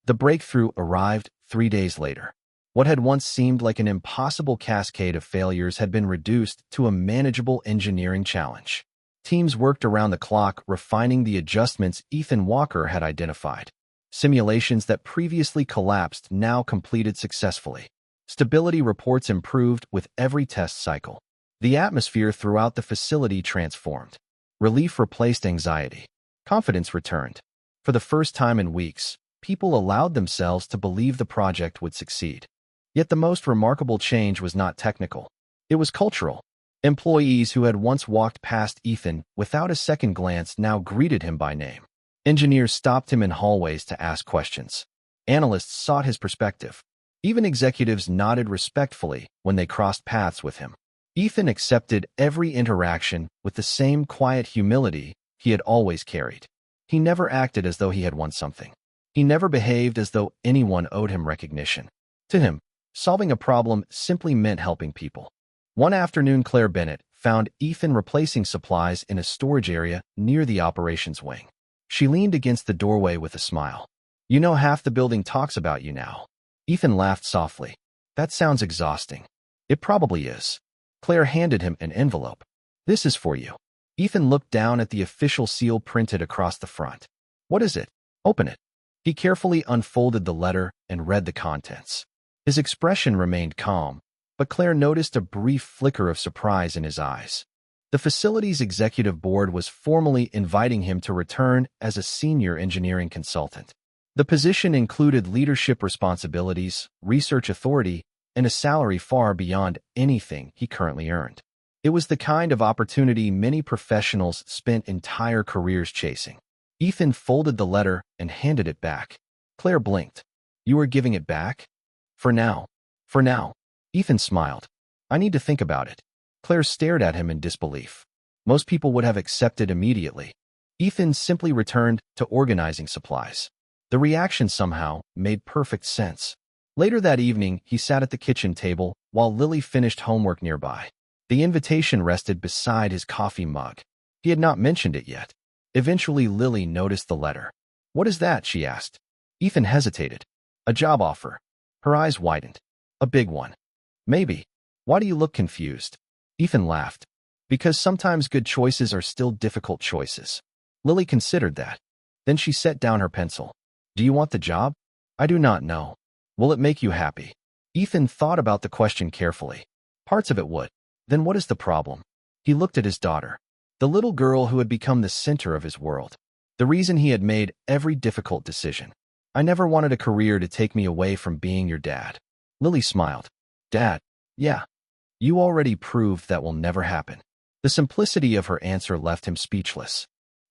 The breakthrough arrived 3 days later. What had once seemed like an impossible cascade of failures had been reduced to a manageable engineering challenge. Teams worked around the clock refining the adjustments Ethan Walker had identified. Simulations that previously collapsed now completed successfully. Stability reports improved with every test cycle. The atmosphere throughout the facility transformed. Relief replaced anxiety. Confidence returned. For the first time in weeks, people allowed themselves to believe the project would succeed. Yet the most remarkable change was not technical. It was cultural. Employees who had once walked past Ethan without a second glance now greeted him by name. Engineers stopped him in hallways to ask questions. Analysts sought his perspective. Even executives nodded respectfully when they crossed paths with him. Ethan accepted every interaction with the same quiet humility he had always carried. He never acted as though he had won something. He never behaved as though anyone owed him recognition. To him, solving a problem simply meant helping people. One afternoon, Claire Bennett found Ethan replacing supplies in a storage area near the operations wing. She leaned against the doorway with a smile. You know, half the building talks about you now. Ethan laughed softly. That sounds exhausting. It probably is. Claire handed him an envelope. This is for you. Ethan looked down at the official seal printed across the front. What is it? Open it. He carefully unfolded the letter and read the contents. His expression remained calm, but Claire noticed a brief flicker of surprise in his eyes. The facility's executive board was formally inviting him to return as a senior engineering consultant. The position included leadership responsibilities, research authority, and a salary far beyond anything he currently earned. It was the kind of opportunity many professionals spent entire careers chasing. Ethan folded the letter and handed it back. Claire blinked. You are giving it back? For now. For now. Ethan smiled. I need to think about it. Claire stared at him in disbelief. Most people would have accepted immediately. Ethan simply returned to organizing supplies. The reaction somehow made perfect sense. Later that evening, he sat at the kitchen table while Lily finished homework nearby. The invitation rested beside his coffee mug. He had not mentioned it yet. Eventually, Lily noticed the letter. What is that? She asked. Ethan hesitated. A job offer. Her eyes widened. A big one. Maybe. Why do you look confused? Ethan laughed. Because sometimes good choices are still difficult choices. Lily considered that. Then she set down her pencil. Do you want the job? I do not know. Will it make you happy? Ethan thought about the question carefully. Parts of it would. Then what is the problem? He looked at his daughter, the little girl who had become the center of his world. The reason he had made every difficult decision. I never wanted a career to take me away from being your dad. Lily smiled. Dad? Yeah. You already proved that will never happen. The simplicity of her answer left him speechless.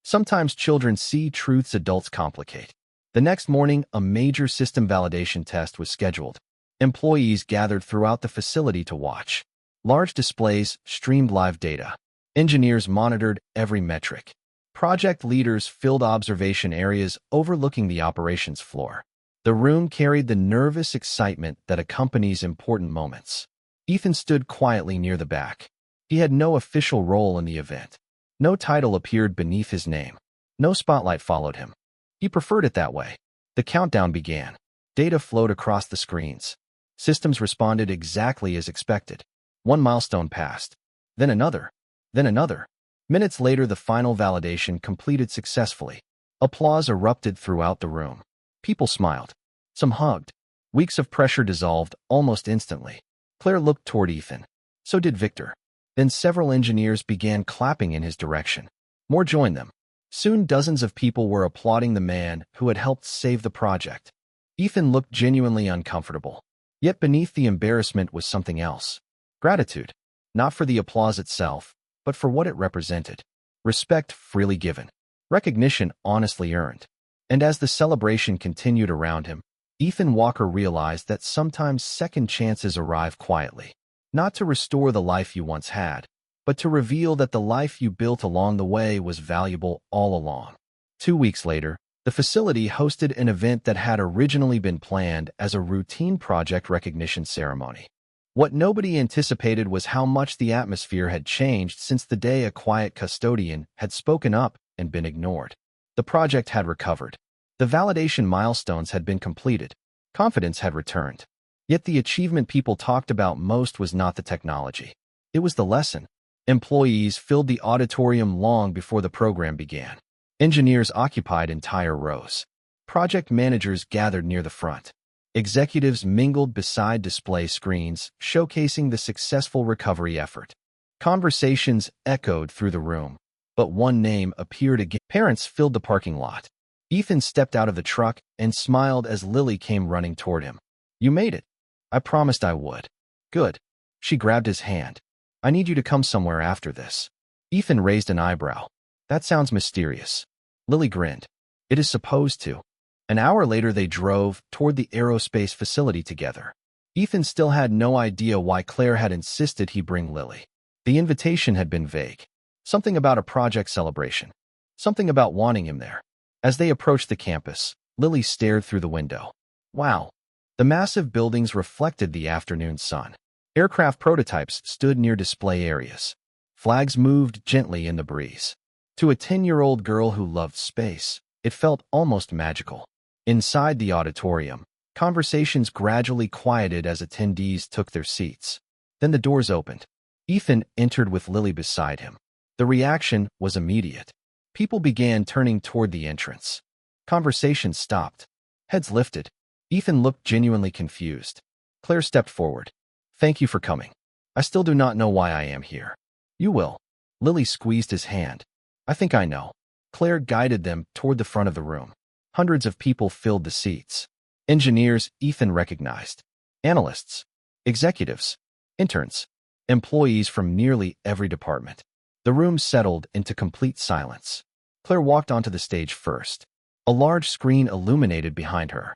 Sometimes children see truths adults complicate. The next morning, a major system validation test was scheduled. Employees gathered throughout the facility to watch. Large displays streamed live data. Engineers monitored every metric. Project leaders filled observation areas overlooking the operations floor. The room carried the nervous excitement that accompanies important moments. Ethan stood quietly near the back. He had no official role in the event. No title appeared beneath his name. No spotlight followed him. He preferred it that way. The countdown began. Data flowed across the screens. Systems responded exactly as expected. One milestone passed. Then another. Then another. Minutes later, the final validation completed successfully. Applause erupted throughout the room. People smiled. Some hugged. Weeks of pressure dissolved almost instantly. Claire looked toward Ethan. So did Victor. Then several engineers began clapping in his direction. More joined them. Soon dozens of people were applauding the man who had helped save the project. Ethan looked genuinely uncomfortable. Yet beneath the embarrassment was something else. Gratitude. Not for the applause itself, but for what it represented. Respect freely given. Recognition honestly earned. And as the celebration continued around him, Ethan Walker realized that sometimes second chances arrive quietly. Not to restore the life you once had, but to reveal that the life you built along the way was valuable all along. 2 weeks later, the facility hosted an event that had originally been planned as a routine project recognition ceremony. What nobody anticipated was how much the atmosphere had changed since the day a quiet custodian had spoken up and been ignored. The project had recovered. The validation milestones had been completed. Confidence had returned. Yet the achievement people talked about most was not the technology. It was the lesson. Employees filled the auditorium long before the program began. Engineers occupied entire rows. Project managers gathered near the front. Executives mingled beside display screens, showcasing the successful recovery effort. Conversations echoed through the room, but one name appeared again. Parents filled the parking lot. Ethan stepped out of the truck and smiled as Lily came running toward him. "You made it. I promised I would." "Good." She grabbed his hand. "I need you to come somewhere after this." Ethan raised an eyebrow. "That sounds mysterious." Lily grinned. "It is supposed to." An hour later, they drove toward the aerospace facility together. Ethan still had no idea why Claire had insisted he bring Lily. The invitation had been vague. Something about a project celebration. Something about wanting him there. As they approached the campus, Lily stared through the window. Wow. The massive buildings reflected the afternoon sun. Aircraft prototypes stood near display areas. Flags moved gently in the breeze. To a 10-year-old girl who loved space, it felt almost magical. Inside the auditorium, conversations gradually quieted as attendees took their seats. Then the doors opened. Ethan entered with Lily beside him. The reaction was immediate. People began turning toward the entrance. Conversations stopped. Heads lifted. Ethan looked genuinely confused. Claire stepped forward. "Thank you for coming. I still do not know why I am here." "You will." Lily squeezed his hand. "I think I know." Claire guided them toward the front of the room. Hundreds of people filled the seats. Engineers Ethan recognized. Analysts. Executives. Interns. Employees from nearly every department. The room settled into complete silence. Claire walked onto the stage first. A large screen illuminated behind her.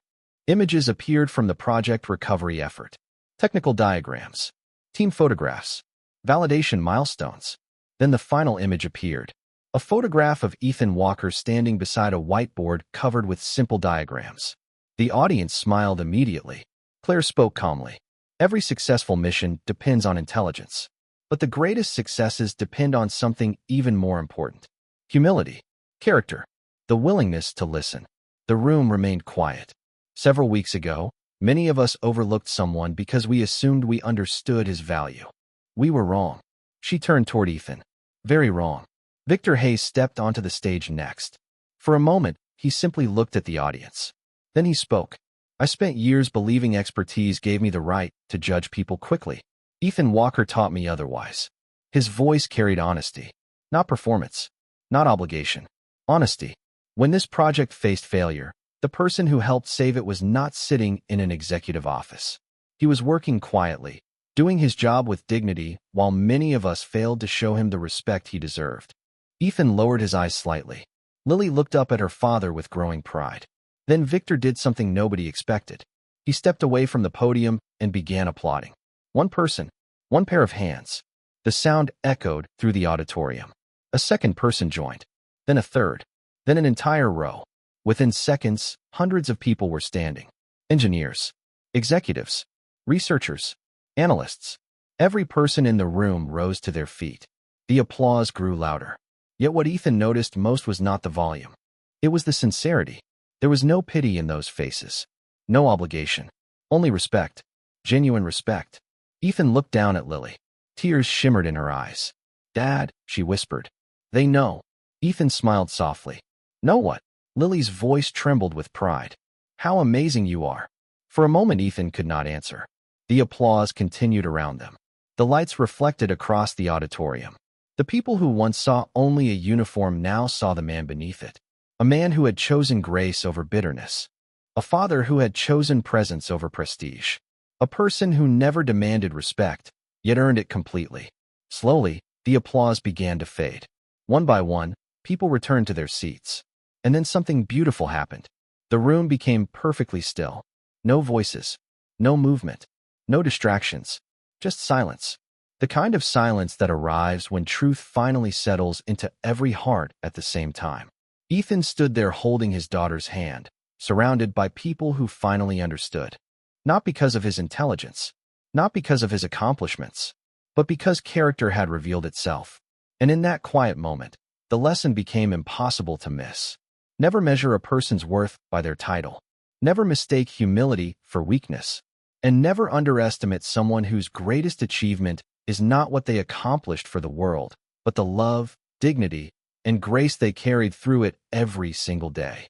Images appeared from the project recovery effort. Technical diagrams. Team photographs. Validation milestones. Then the final image appeared. A photograph of Ethan Walker standing beside a whiteboard covered with simple diagrams. The audience smiled immediately. Claire spoke calmly. "Every successful mission depends on intelligence. But the greatest successes depend on something even more important. Humility. Character. The willingness to listen." The room remained quiet. Several weeks ago, many of us overlooked someone because we assumed we understood his value. We were wrong. She turned toward Ethan. Very wrong. Victor Hayes stepped onto the stage next. For a moment, he simply looked at the audience. Then he spoke. "I spent years believing expertise gave me the right to judge people quickly. Ethan Walker taught me otherwise." His voice carried honesty. Not performance. Not obligation. Honesty. When this project faced failure, the person who helped save it was not sitting in an executive office. He was working quietly, doing his job with dignity, while many of us failed to show him the respect he deserved. Ethan lowered his eyes slightly. Lily looked up at her father with growing pride. Then Victor did something nobody expected. He stepped away from the podium and began applauding. One person, one pair of hands. The sound echoed through the auditorium. A second person joined. Then a third. Then an entire row. Within seconds, hundreds of people were standing. Engineers. Executives. Researchers. Analysts. Every person in the room rose to their feet. The applause grew louder. Yet what Ethan noticed most was not the volume. It was the sincerity. There was no pity in those faces. No obligation. Only respect. Genuine respect. Ethan looked down at Lily. Tears shimmered in her eyes. "Dad," she whispered. "They know." Ethan smiled softly. "Know what?" Lily's voice trembled with pride. "How amazing you are." For a moment Ethan could not answer. The applause continued around them. The lights reflected across the auditorium. The people who once saw only a uniform now saw the man beneath it. A man who had chosen grace over bitterness. A father who had chosen presence over prestige. A person who never demanded respect, yet earned it completely. Slowly, the applause began to fade. One by one, people returned to their seats. And then something beautiful happened. The room became perfectly still. No voices. No movement. No distractions. Just silence. The kind of silence that arrives when truth finally settles into every heart at the same time. Ethan stood there holding his daughter's hand, surrounded by people who finally understood. Not because of his intelligence, not because of his accomplishments, but because character had revealed itself. And in that quiet moment, the lesson became impossible to miss. Never measure a person's worth by their title. Never mistake humility for weakness. And never underestimate someone whose greatest achievement is not what they accomplished for the world, but the love, dignity, and grace they carried through it every single day.